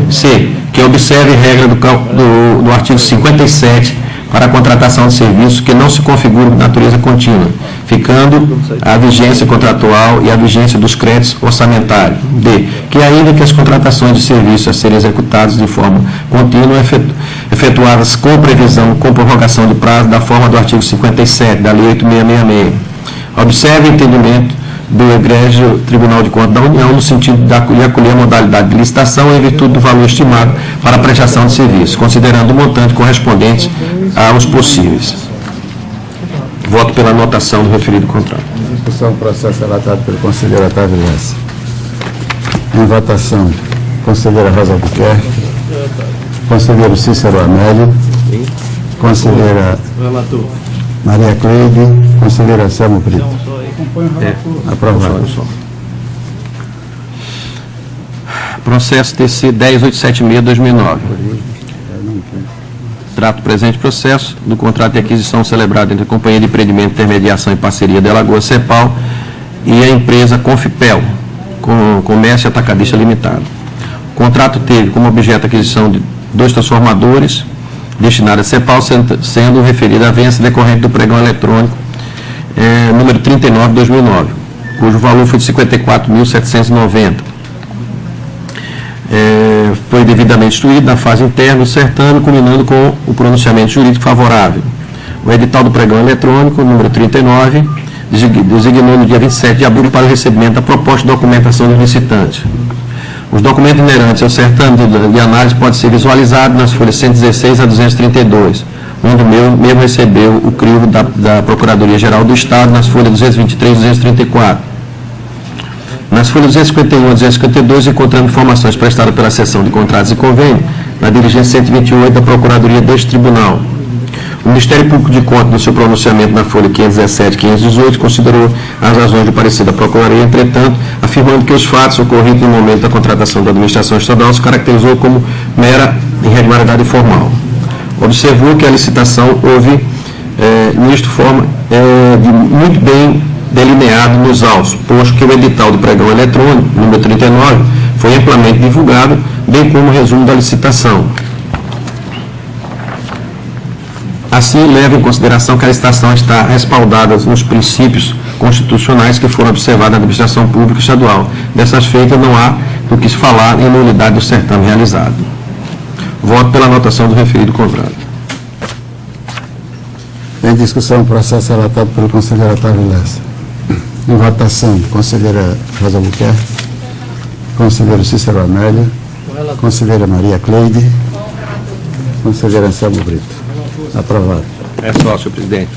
C. Que observe regra do artigo 57 para a contratação de serviços que não se configuram de natureza contínua, ficando a vigência contratual e a vigência dos créditos orçamentários. D. Que ainda que as contratações de serviços a serem executadas de forma contínua, efetuadas com previsão, com prorrogação de prazo, da forma do artigo 57 da Lei 8666. Observe o entendimento do egrégio Tribunal de Contas da União no sentido de acolher a modalidade de licitação em virtude do valor estimado para a prestação de serviços, considerando o montante correspondente aos possíveis. Voto pela anotação do referido contrato. Discussão, processo relatado pelo conselheiro Otávio Lessa. Em votação, conselheira Rosa Albuquerque, conselheiro Cícero Amélio, conselheira Maria Cleide, conselheira Anselmo Brito. Aprovado. Processo TC 10876/2009. Trato o presente processo do contrato de aquisição celebrado entre a Companhia de Empreendimento, Intermediação e Parceria de Alagoas, CEPAL, e a empresa Confipel, com Comércio Atacadista Limitado. O contrato teve como objeto a aquisição de 2 transformadores destinados a CEPAL, sendo referida à vença decorrente do pregão eletrônico número 39 de 2009, cujo valor foi de R$ 54.790. Foi devidamente instruído na fase interna do certame, culminando com o pronunciamento jurídico favorável. O edital do pregão eletrônico, número 39, designou no dia 27 de abril para o recebimento da proposta de documentação dos licitantes. Os documentos inerentes ao certame de análise podem ser visualizados nas folhas 116 a 232, onde o mesmo recebeu o crivo da Procuradoria-Geral do Estado nas folhas 223 e 234. Nas folhas 251 a 252, encontramos informações prestadas pela seção de contratos e convênios na diligência 128 da Procuradoria deste Tribunal. O Ministério Público de Contas, no seu pronunciamento na folha 517 e 518, considerou as razões do parecer da Procuradoria, entretanto, afirmando que os fatos ocorridos no momento da contratação da administração estadual se caracterizou como mera irregularidade formal. Observou que a licitação houve, nisto, forma muito bem delineado nos autos, posto que o edital do pregão eletrônico, número 39, foi amplamente divulgado, bem como o resumo da licitação. Assim, leva em consideração que a licitação está respaldada nos princípios constitucionais que foram observados na administração pública estadual. Dessas feitas, não há do que se falar em nulidade do certame realizado. Voto pela anotação do referido contrato. Em discussão, o processo relatado pelo conselheiro Otávio Lessa. Em votação, conselheira Rosa Albuquerque, conselheiro Cícero Amélio, conselheira Maria Cleide, conselheiro Anselmo Brito. Aprovado. É só, senhor presidente.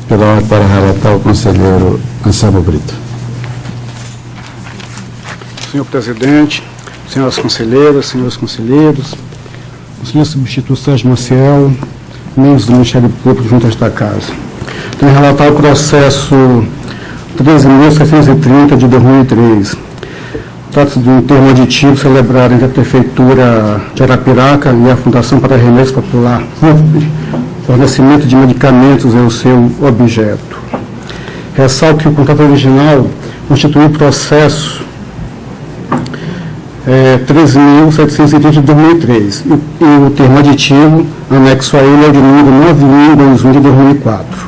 Pela ordem para relatar o conselheiro Anselmo Brito. Senhor presidente, senhoras conselheiras, senhores conselheiros, conselheiro substituto Sérgio Maciel, membros do Ministério Público junto a esta casa. Tenho relatado o processo 13.630 de 2003. Trata-se de um termo aditivo celebrado entre a Prefeitura de Arapiraca e a Fundação para Remédios Popular. Fornecimento de medicamentos é o seu objeto. Ressalto que o contrato original constitui o processo 13.730 de 2003 e o termo aditivo, anexo a ele, é de número 9121 de 2004.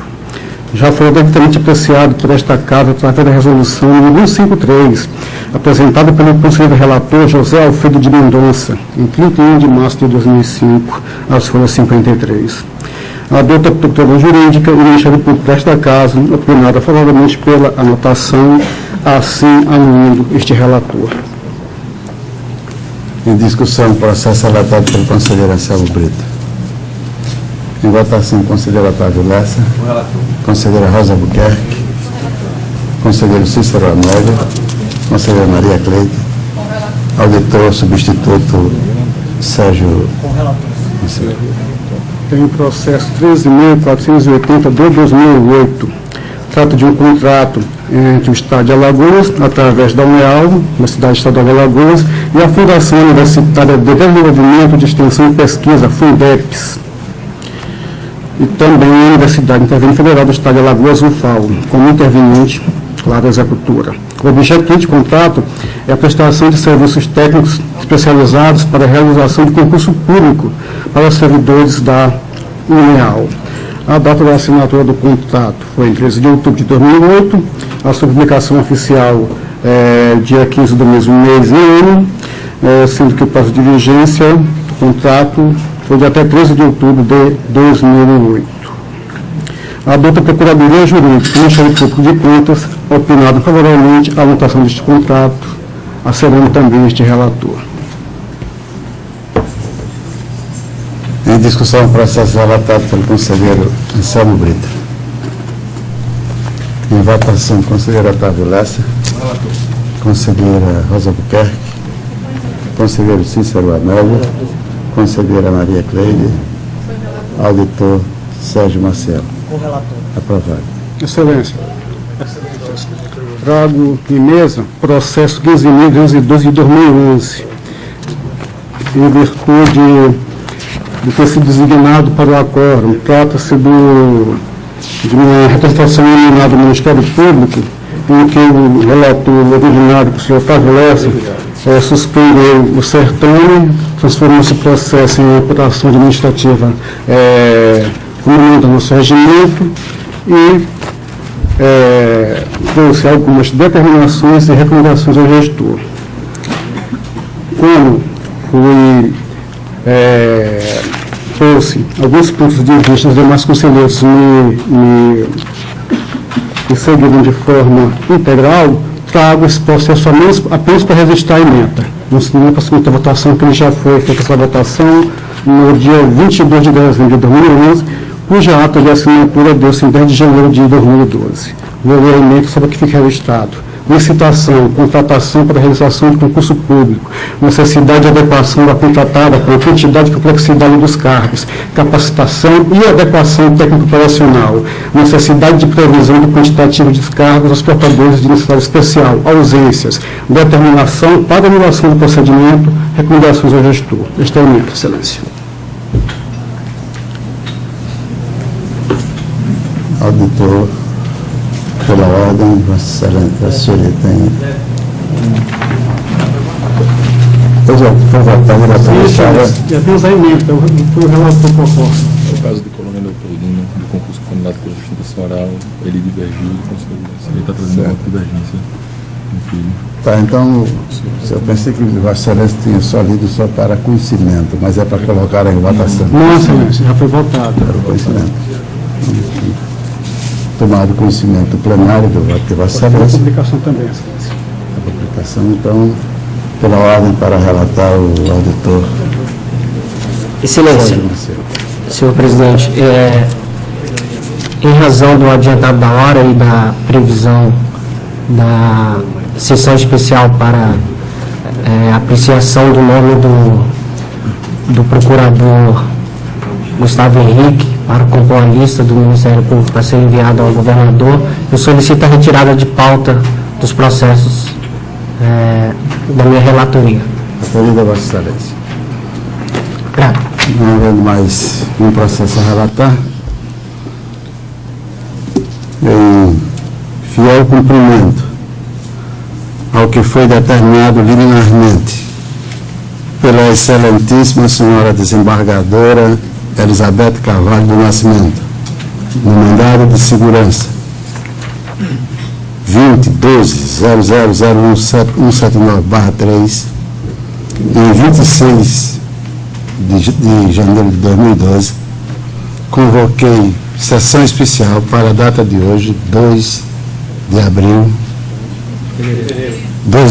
Já foi devidamente apreciado por esta Casa através da resolução número 153, apresentada pelo conselheiro relator José Alfredo de Mendonça, em 31 de março de 2005, às folhas 53. A doutora procuradora jurídica e o Ministério Público desta Casa, opinada favoravelmente pela anotação, assim anuindo este relator. Em discussão, processo relatado pelo conselheiro Anselmo Brito. Em votação, conselheiro Otávio Lessa. Conselheira Rosa Albuquerque. Conselheiro Cícero Amélia. Conselheira Maria Cleide. Auditor substituto Sérgio. Tem o processo 13.480 de 2008. Trata de um contrato entre o Estado de Alagoas, através da UNEAL, na cidade estadual de Alagoas, e a Fundação Universitária de Desenvolvimento de Extensão e Pesquisa, FUNDEPS, e também a Universidade Interveninte Federal do Estado de Alagoas, UFAL, como interveniente, claro, executora. O objetivo de contrato é a prestação de serviços técnicos especializados para a realização de concurso público para servidores da UNEAL. A data da assinatura do contrato foi em 13 de outubro de 2008, a sua publicação oficial dia 15 do mesmo mês e ano, sendo que o prazo de vigência do contrato foi de até 13 de outubro de 2008. A doutora Procuradoria Jurídica do Ministério Público de Contas, opinado favoravelmente a anotação deste contrato, assinando também este relator. Em discussão, processo relatado pelo conselheiro Anselmo Brito. Em votação, conselheiro Otávio Lessa. Conselheira Rosa Albuquerque. Conselheiro Cícero Amélia. Conselheira Maria Cleide. Auditor Sérgio Marcelo. Aprovado. Excelência. Trago em mesa processo 15.212 de 2011, em virtude de ter sido designado para o acórdão. Trata-se de uma representação nominada do Ministério Público, em que o relator originário, o senhor Otávio Lessa, suspendeu o certame, transformou esse processo em apuração administrativa como manda nosso regimento e trouxe algumas determinações e recomendações ao gestor. Como trouxe alguns pontos de vista dos demais conselheiros me seguiram de forma integral, trago esse processo apenas para registrar a ementa. Não para a segunda votação, que já foi feita essa votação no dia 22 de dezembro de 2011, cuja ata de assinatura deu-se em 10 de janeiro de 2012. Vou ler a ementa só para que fique registrado. Licitação, contratação para realização de concurso público, necessidade de adequação da contratada com a quantidade e complexidade dos cargos, capacitação e adequação técnico-operacional, necessidade de previsão do quantitativo de cargos aos portadores de necessidade especial, ausências, determinação para anulação do procedimento, recomendações ao gestor. Este é o ementa, excelência. Auditor, pela ordem, Vossa Excelência tem. Pois é, foi votado diretamente. Já temos a emenda, foi o relato da proposta. No caso de Colônia Leopoldina, do concurso candidato pela sustentação oral, ele divergiu e ele está trazendo uma divergência no filho. Tá, então, eu pensei que Vossa Excelência tinha só lido só para conhecimento, mas é para colocar em votação. Não, Excelência, já foi votado. Para conhecimento. Tomado conhecimento plenário do voto de Vossa Excelência. A publicação também, Excelência. A publicação, então, pela ordem para relatar o auditor. Excelência, senhor presidente, em razão do adiantado da hora e da previsão da sessão especial para apreciação do nome do procurador Gustavo Henrique para compor a lista do Ministério Público para ser enviado ao governador, eu solicito a retirada de pauta dos processos da minha relatoria. Acolhida, Vossa Excelência. Grato. Não havendo mais um processo a relatar, em fiel cumprimento ao que foi determinado liminarmente pela excelentíssima senhora desembargadora Elizabeth Carvalho do Nascimento, no mandado de segurança 2012-000179/3, em 26 de janeiro de 2012, convoquei sessão especial para a data de hoje, 2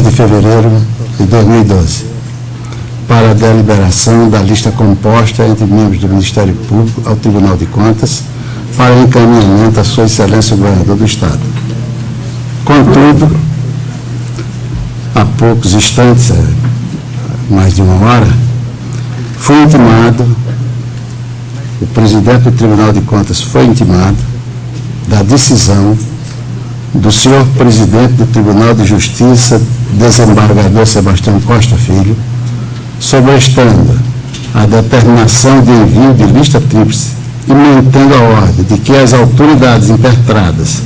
de fevereiro de 2012, para a deliberação da lista composta entre membros do Ministério Público ao Tribunal de Contas para encaminhamento à Sua Excelência o Governador do Estado. Contudo, há poucos instantes, mais de uma hora, fui intimado, o presidente do Tribunal de Contas foi intimado da decisão do senhor presidente do Tribunal de Justiça, desembargador Sebastião Costa Filho, sobrestando a determinação de envio de lista tríplice e mantendo a ordem de que as autoridades impetradas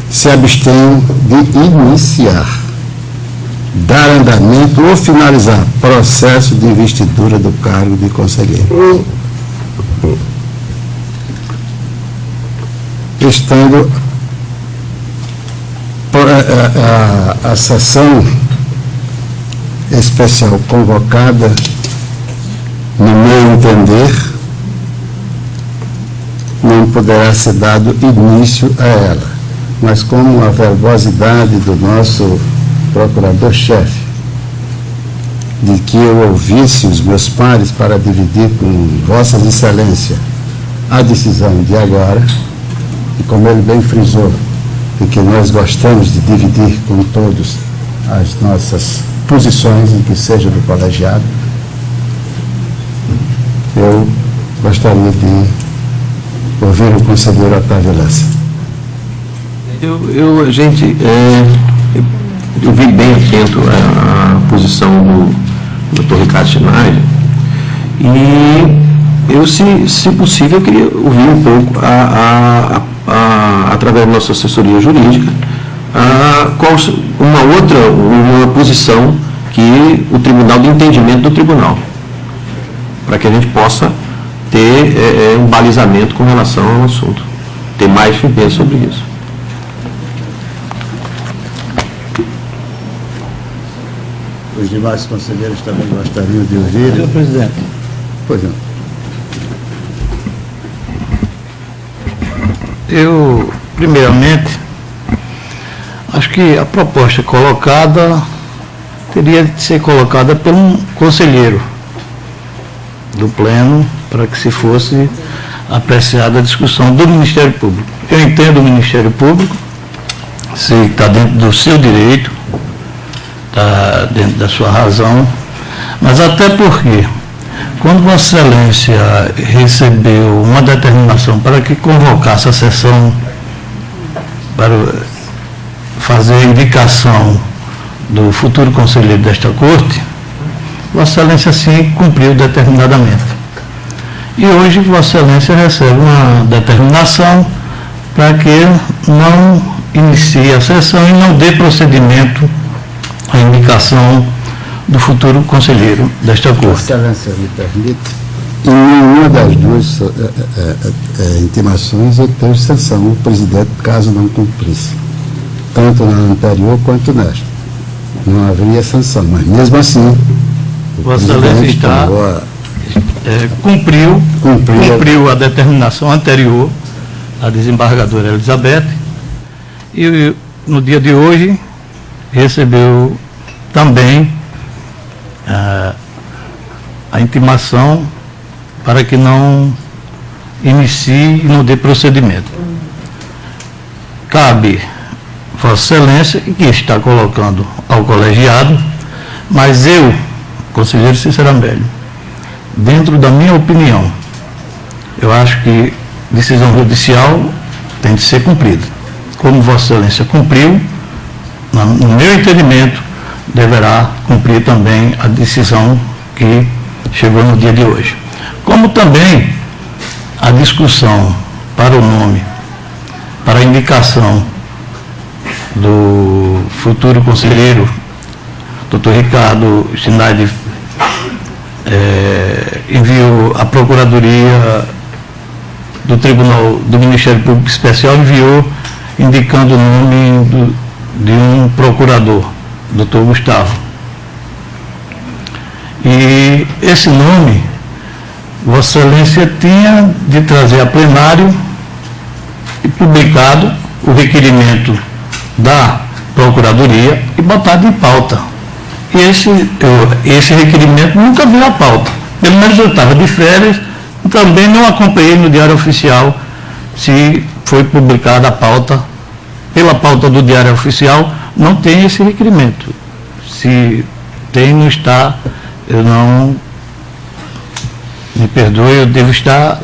se abstenham de iniciar, dar andamento ou finalizar processo de investidura do cargo de conselheiro. Estando a sessão especial convocada, no meu entender, não poderá ser dado início a ela, mas como a verbosidade do nosso procurador-chefe de que eu ouvisse os meus pares para dividir com Vossa Excelência a decisão de agora, e como ele bem frisou, de que nós gostamos de dividir com todos as nossas posições, em que seja do colegiado, eu gostaria de ouvir o conselheiro Otávio Lessa. Eu vi bem atento à posição do Dr. Ricardo Schneider e eu, se possível, eu queria ouvir um pouco, através da nossa assessoria jurídica, uma posição que o tribunal, de entendimento do tribunal, para que a gente possa ter um balizamento com relação ao assunto, ter mais firmeza sobre isso. Os demais conselheiros também gostariam de ouvir. Senhor presidente. Pois não. Eu, primeiramente, acho que a proposta colocada teria de ser colocada por um conselheiro do Pleno, para que se fosse apreciada a discussão do Ministério Público. Eu entendo o Ministério Público, se está dentro do seu direito, está dentro da sua razão, mas até porque, quando Vossa Excelência recebeu uma determinação para que convocasse a sessão para fazer a indicação do futuro conselheiro desta Corte, Vossa Excelência sim cumpriu determinadamente. E hoje Vossa Excelência recebe uma determinação para que não inicie a sessão e não dê procedimento à indicação do futuro conselheiro desta Corte. Vossa Excelência me permite, em nenhuma das duas intimações eu tenho sanção o presidente, caso não cumprisse, tanto na anterior quanto nesta. Não haveria sanção, mas mesmo assim, Vossa Excelência cumpriu a determinação anterior à desembargadora Elizabeth e no dia de hoje recebeu também a intimação para que não inicie e não dê procedimento. Cabe Vossa Excelência, que está colocando ao colegiado, mas eu, conselheiro Cícero Ambelli, dentro da minha opinião, eu acho que decisão judicial tem de ser cumprida. Como Vossa Excelência cumpriu, no meu entendimento, deverá cumprir também a decisão que chegou no dia de hoje. Como também a discussão para o nome, para a indicação do futuro conselheiro, Dr. Ricardo Schneider, enviou a Procuradoria do Tribunal do Ministério Público Especial, enviou indicando o nome de um procurador, Dr. Gustavo. E esse nome, Vossa Excelência tinha de trazer a plenário e publicado o requerimento da Procuradoria e botar de pauta. E esse requerimento nunca veio à pauta. Pelo menos eu estava de férias, também não acompanhei no Diário Oficial se foi publicada a pauta. Pela pauta do Diário Oficial, não tem esse requerimento. Se tem, não está, eu não... Me perdoe, eu devo estar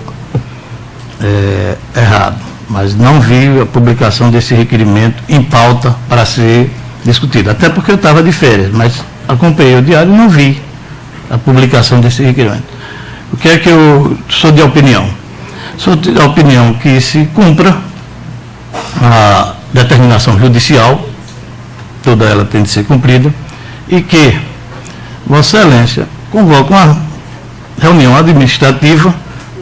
errado. Mas não vi a publicação desse requerimento em pauta para ser discutido. Até porque eu estava de férias, mas acompanhei o diário e não vi a publicação desse requerimento. O que é que eu sou de opinião? Sou de opinião que se cumpra a determinação judicial, toda ela tem de ser cumprida, e que Vossa Excelência convoque uma reunião administrativa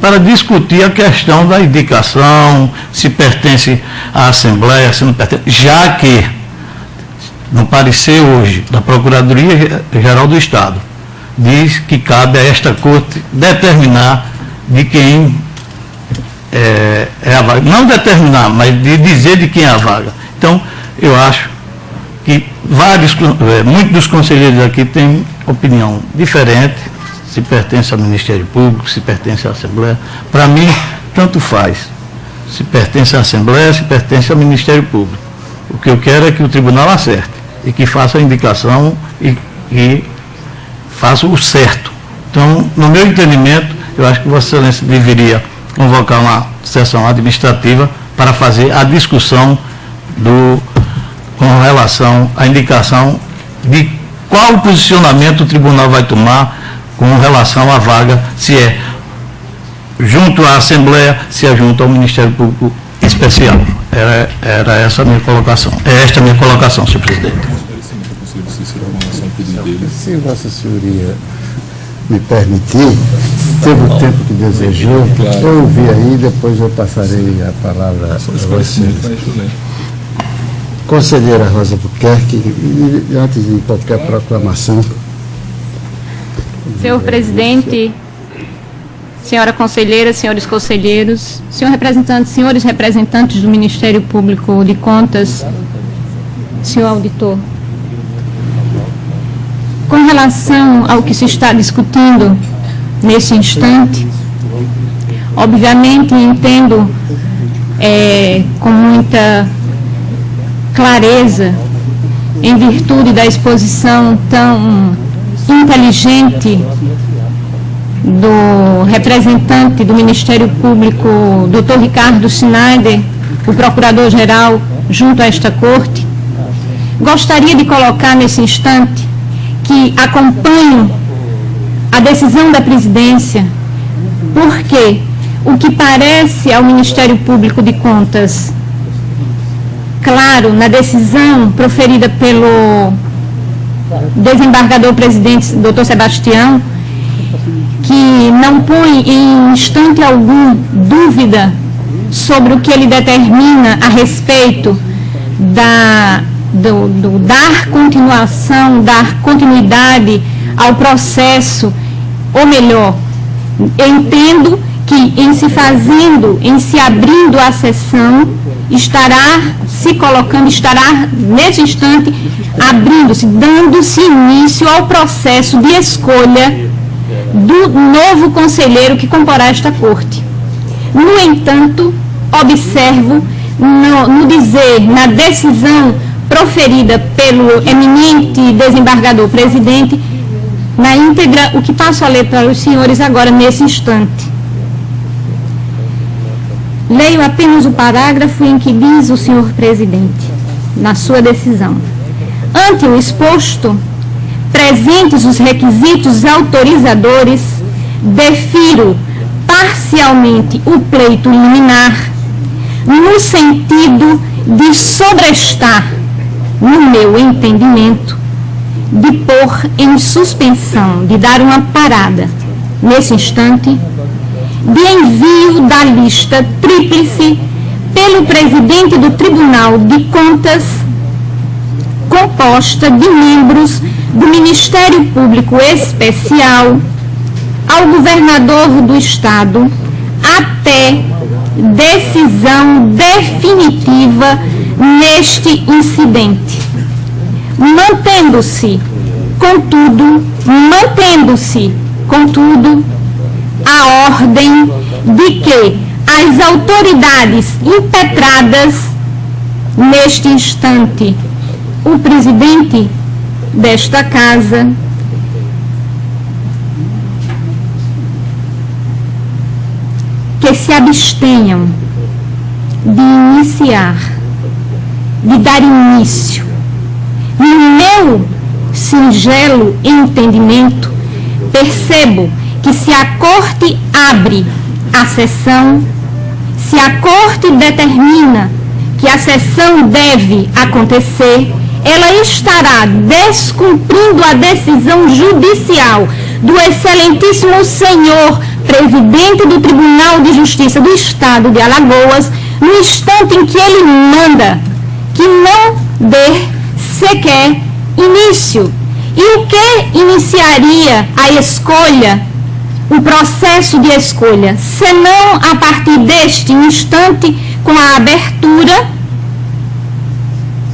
para discutir a questão da indicação, se pertence à Assembleia, se não pertence, já que no parecer hoje da Procuradoria-Geral do Estado diz que cabe a esta Corte determinar de quem é a vaga. Não determinar, mas de dizer de quem é a vaga. Então, eu acho que muitos dos conselheiros aqui têm opinião diferente, se pertence ao Ministério Público, se pertence à Assembleia. Para mim, tanto faz. Se pertence à Assembleia, se pertence ao Ministério Público. O que eu quero é que o tribunal acerte e que faça a indicação e faça o certo. Então, no meu entendimento, eu acho que Vossa Excelência deveria convocar uma sessão administrativa para fazer a discussão com relação à indicação de qual posicionamento o tribunal vai tomar com relação à vaga, se é junto à Assembleia, se é junto ao Ministério Público Especial. Era essa a minha colocação. É esta a minha colocação, senhor presidente. Se Vossa Senhoria me permitir, teve o tempo que desejou, eu ouvi aí, depois eu passarei a palavra a você. Conselheira Rosa Buquerque, e antes de qualquer proclamação. Senhor presidente, senhora conselheira, senhores conselheiros, senhores representantes do Ministério Público de Contas, senhor auditor. Com relação ao que se está discutindo nesse instante, obviamente entendo com muita clareza, em virtude da exposição tão inteligente do representante do Ministério Público, Dr. Ricardo Schneider, o Procurador-Geral, junto a esta Corte, gostaria de colocar nesse instante que acompanho a decisão da presidência, porque o que parece ao Ministério Público de Contas, claro, na decisão proferida pelo desembargador presidente, Dr. Sebastião, que não põe em instante algum dúvida sobre o que ele determina a respeito dar continuidade ao processo, ou melhor, entendo que em se abrindo a sessão, estará nesse instante abrindo-se, dando-se início ao processo de escolha do novo conselheiro que comporá esta Corte. No entanto, observo na decisão proferida pelo eminente desembargador presidente, na íntegra, o que passo a ler para os senhores agora nesse instante. Leio apenas o parágrafo em que diz o senhor presidente, na sua decisão. Ante o exposto, presentes os requisitos autorizadores, defiro parcialmente o pleito liminar, no sentido de sobrestar, no meu entendimento, de pôr em suspensão, de dar uma parada, nesse instante, de envio da lista tríplice pelo presidente do Tribunal de Contas, composta de membros do Ministério Público Especial, ao governador do Estado, até decisão definitiva neste incidente. Mantendo-se, contudo, a ordem de que as autoridades impetradas neste instante, o presidente desta casa, que se abstenham de iniciar, de dar início. No meu singelo entendimento, percebo que se a Corte abre a sessão, se a Corte determina que a sessão deve acontecer, ela estará descumprindo a decisão judicial do excelentíssimo senhor presidente do Tribunal de Justiça do Estado de Alagoas, no instante em que ele manda que não dê sequer início. E o que iniciaria a escolha, o processo de escolha, senão a partir deste instante, com a abertura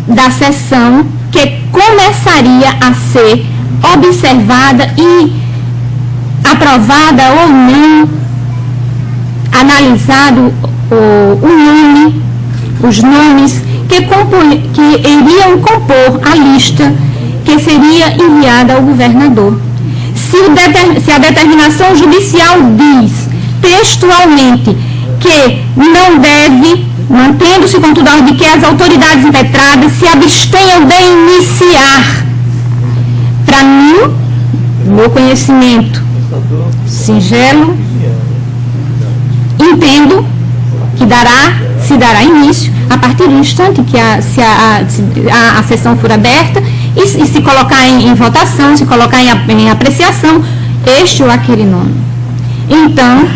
da sessão, que começaria a ser observada e aprovada ou não, analisado os nomes que iriam compor a lista que seria enviada ao governador. Se a determinação judicial diz textualmente que não deve, mantendo-se contudo a ordem de que as autoridades impetradas se abstenham de iniciar, para mim, meu conhecimento singelo, entendo que se dará início a partir do instante que a sessão for aberta e se colocar em votação, se colocar em apreciação este ou aquele nome. Então,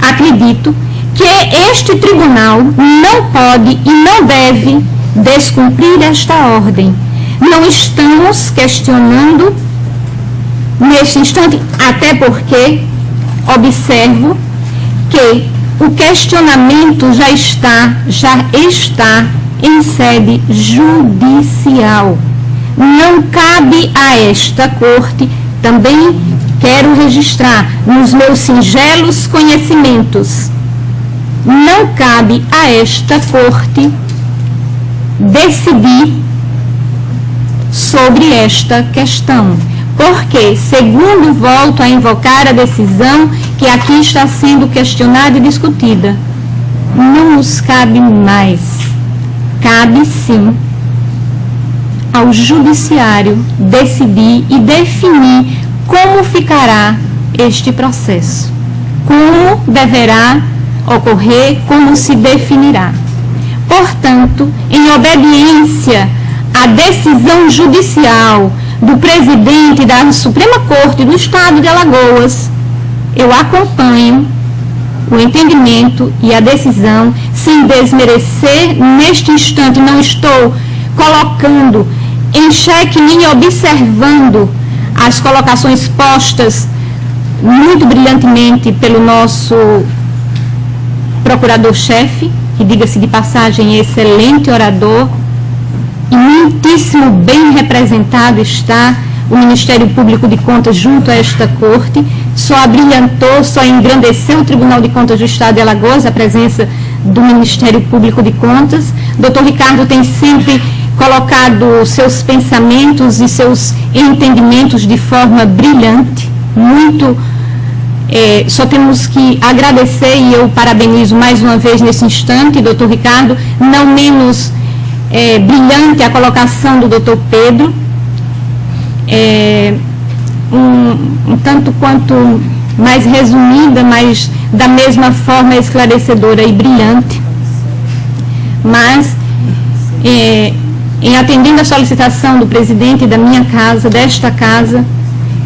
acredito que este tribunal não pode e não deve descumprir esta ordem. Não estamos questionando neste instante, até porque observo que o questionamento já está em sede judicial. Não cabe a esta Corte, também quero registrar nos meus singelos conhecimentos, não cabe a esta Corte decidir sobre esta questão, porque, segundo volto a invocar a decisão que aqui está sendo questionada e discutida, não nos cabe mais. Cabe sim ao judiciário decidir e definir como ficará este processo, como deverá ocorrer, como se definirá. Portanto, em obediência à decisão judicial do presidente da Suprema Corte do Estado de Alagoas, eu acompanho o entendimento e a decisão, sem desmerecer. Neste instante, não estou colocando em xeque nem observando as colocações postas muito brilhantemente pelo nosso procurador-chefe, que, diga-se de passagem, é excelente orador, e muitíssimo bem representado está o Ministério Público de Contas junto a esta Corte. Só abrilhantou, só engrandeceu o Tribunal de Contas do Estado de Alagoas a presença do Ministério Público de Contas. Dr. Ricardo tem sempre colocado seus pensamentos e seus entendimentos de forma brilhante, muito Só temos que agradecer, e eu parabenizo mais uma vez nesse instante, doutor Ricardo, não menos brilhante a colocação do doutor Pedro, um tanto quanto mais resumida, mas da mesma forma esclarecedora e brilhante. Mas, em atendendo a solicitação do presidente da minha casa, desta casa,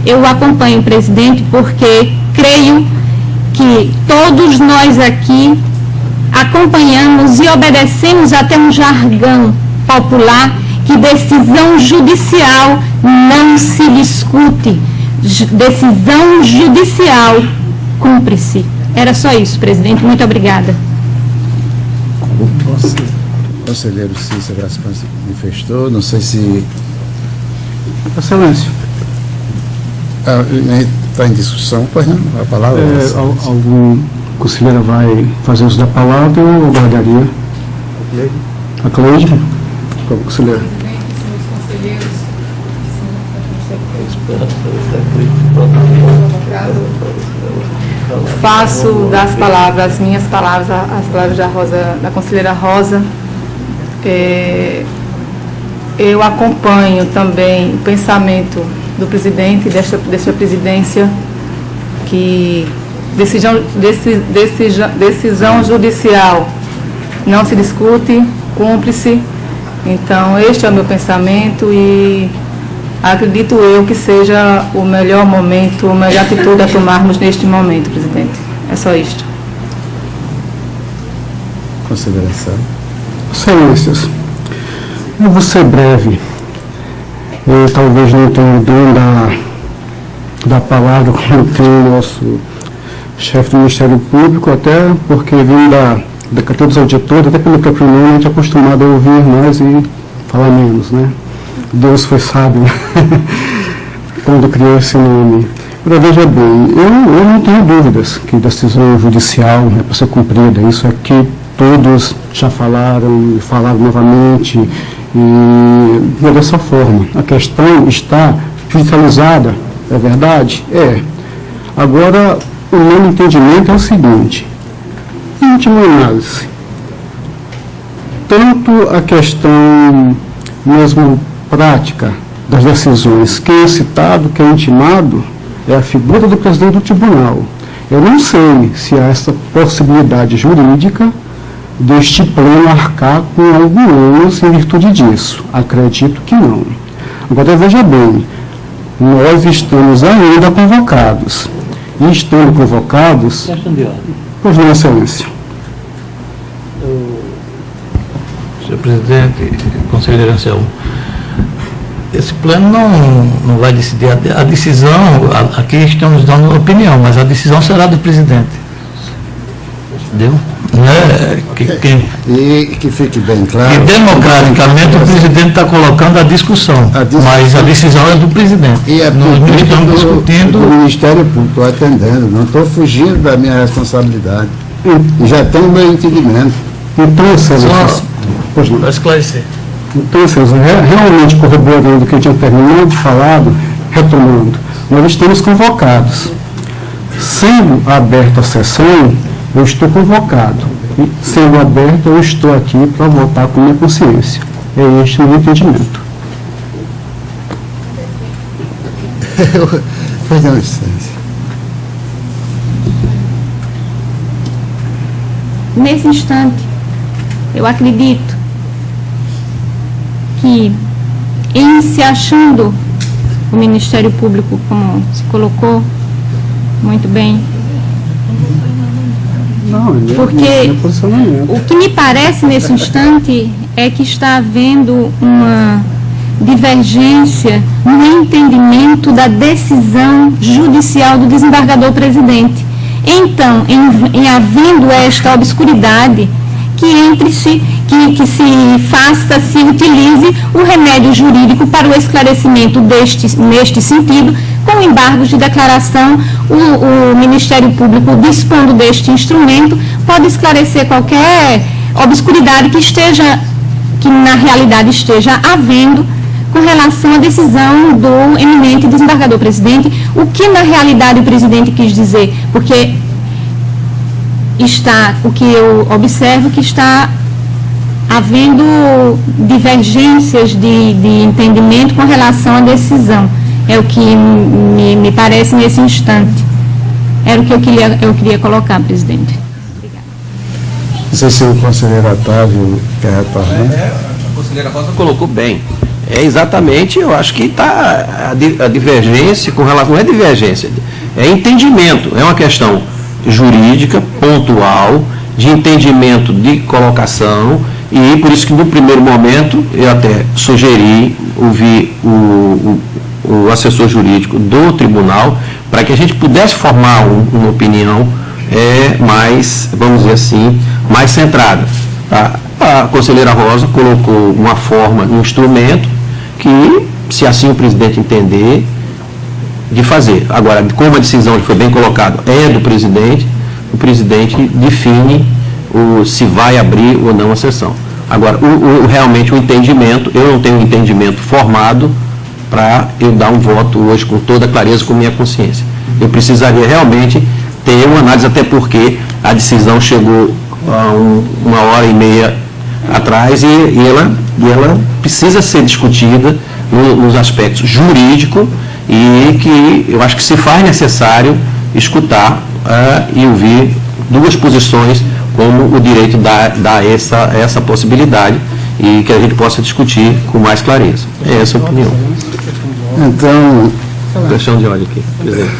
eu acompanho o presidente porque creio que todos nós aqui acompanhamos e obedecemos até um jargão popular que decisão judicial não se discute, decisão judicial cumpre-se. Era só isso, presidente. Muito obrigada. O conselheiro Cícero Graça manifestou, não sei se... Excelência. Está em discussão, pois não? A palavra algum conselheiro vai fazer uso da palavra ou guardaria? A Cleide? Como conselheiro? Faço das palavras, as minhas palavras, as palavras da conselheira Rosa. Eu acompanho também o pensamento do presidente desta presidência, que decisão judicial não se discute, cumpre-se. Então, este é o meu pensamento e acredito eu que seja o melhor momento, a melhor atitude a tomarmos neste momento, presidente. É só isto. Consideração. Excelências, eu vou ser breve. Eu talvez não tenha o dom da palavra como tem o nosso chefe do Ministério Público, até porque vim da categoria dos auditores, até pelo próprio nome, a gente é acostumado a ouvir mais e falar menos, né? Deus foi sábio quando criou esse nome. Agora, veja bem, eu não tenho dúvidas que decisão judicial é para ser cumprida. Isso aqui todos já falaram e falaram novamente, e é dessa forma. A questão está judicializada, é verdade? É. Agora, o meu entendimento é o seguinte: em última análise, tanto a questão mesmo prática das decisões, quem é citado, quem é intimado, é a figura do presidente do tribunal. Eu não sei se há essa possibilidade jurídica deste plano arcar com algum ônus em virtude disso. Acredito que não. Agora, veja bem, nós estamos ainda convocados. E estando convocados... Pois não, Excelência. Senhor presidente, conselheiro Anselmo, esse plano não vai decidir a decisão, aqui estamos dando opinião, mas a decisão será do presidente. Entendeu? E que fique bem claro. E democraticamente o presidente está colocando a discussão, mas a decisão é do presidente. E nós não estamos discutindo. O Ministério Público, estou atendendo, não estou fugindo da minha responsabilidade. E já tenho o meu entendimento. Então, Excelência, para esclarecer. Então, Excelência, realmente corroborando o que eu tinha terminado de falar, retomando, nós estamos convocados. Sendo aberta a sessão, eu estou convocado. E, sendo aberto, eu estou aqui para votar com minha consciência. É este o meu entendimento. Faz uma licença. Nesse instante, eu acredito que, em se achando o Ministério Público, como se colocou muito bem, porque o que me parece nesse instante é que está havendo uma divergência no entendimento da decisão judicial do desembargador presidente. Então, em havendo esta obscuridade, que se faça, se utilize o remédio jurídico para o esclarecimento neste sentido, com embargos de declaração. O Ministério Público, dispondo deste instrumento, pode esclarecer qualquer obscuridade que na realidade esteja havendo com relação à decisão do eminente desembargador presidente, o que na realidade o presidente quis dizer, porque o que eu observo que está havendo divergências de entendimento com relação à decisão. É o que me parece nesse instante. Era o que eu queria colocar, presidente. Obrigada. Não sei se o conselheiro Otávio quer retornar. A conselheira Rosa colocou bem. É exatamente, eu acho que está a divergência com relação, não é divergência, é entendimento, é uma questão jurídica, pontual, de entendimento de colocação, e por isso que no primeiro momento eu até sugeri ouvir o assessor jurídico do tribunal, para que a gente pudesse formar uma opinião mais, vamos dizer assim, mais centrada. Tá? A conselheira Rosa colocou uma forma, um instrumento que, se assim o presidente entender, de fazer. Agora, como a decisão foi bem colocada, é do presidente, o presidente define se vai abrir ou não a sessão. Agora, realmente o entendimento, eu não tenho um entendimento formado para eu dar um voto hoje com toda clareza, com minha consciência. Eu precisaria realmente ter uma análise, até porque a decisão chegou a 1h30 atrás e ela precisa ser discutida nos aspectos jurídicos, e que eu acho que se faz necessário escutar e ouvir duas posições, como o direito dá essa possibilidade, e que a gente possa discutir com mais clareza. É essa a opinião. Então, questão de ordem aqui, presidente.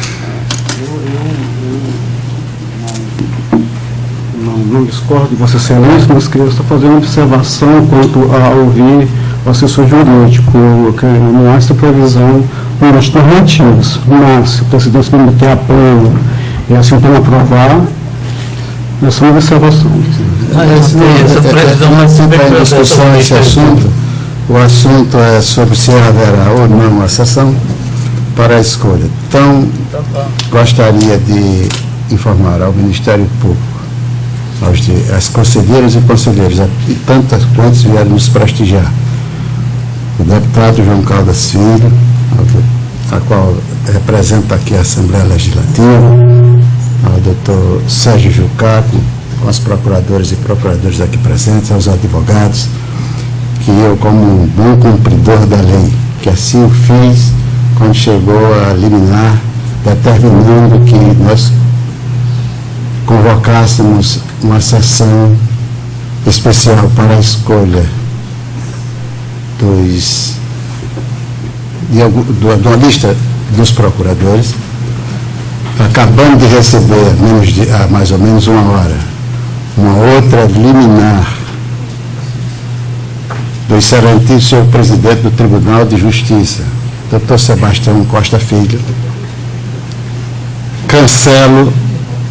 Não discordo de Vossa Excelência, mas queria só fazer uma observação quanto a ouvir o assessor jurídico, que não há essa previsão nas normativas, mas se o presidente se meter a plano e assim tem aprovar, essa é uma observação. Não tem discussão nesse assunto. O assunto é sobre se haverá ou não a sessão para a escolha. Então, gostaria de informar ao Ministério Público, às conselheiras e conselheiros, e tantas quantos vieram nos prestigiar, o deputado João Caldas Filho, a qual representa aqui a Assembleia Legislativa, ao doutor Sérgio Jucá, com as procuradoras e procuradores aqui presentes, aos advogados, que eu, como um bom cumpridor da lei, que assim o fiz quando chegou a liminar, determinando que nós convocássemos uma sessão especial para a escolha de uma lista dos procuradores. Acabamos de receber, há mais ou menos uma hora, uma outra liminar do excelentíssimo senhor presidente do Tribunal de Justiça, doutor Sebastião Costa Filho. Cancelo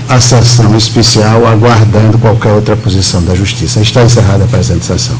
a sessão especial, aguardando qualquer outra posição da Justiça. Está encerrada a presente sessão.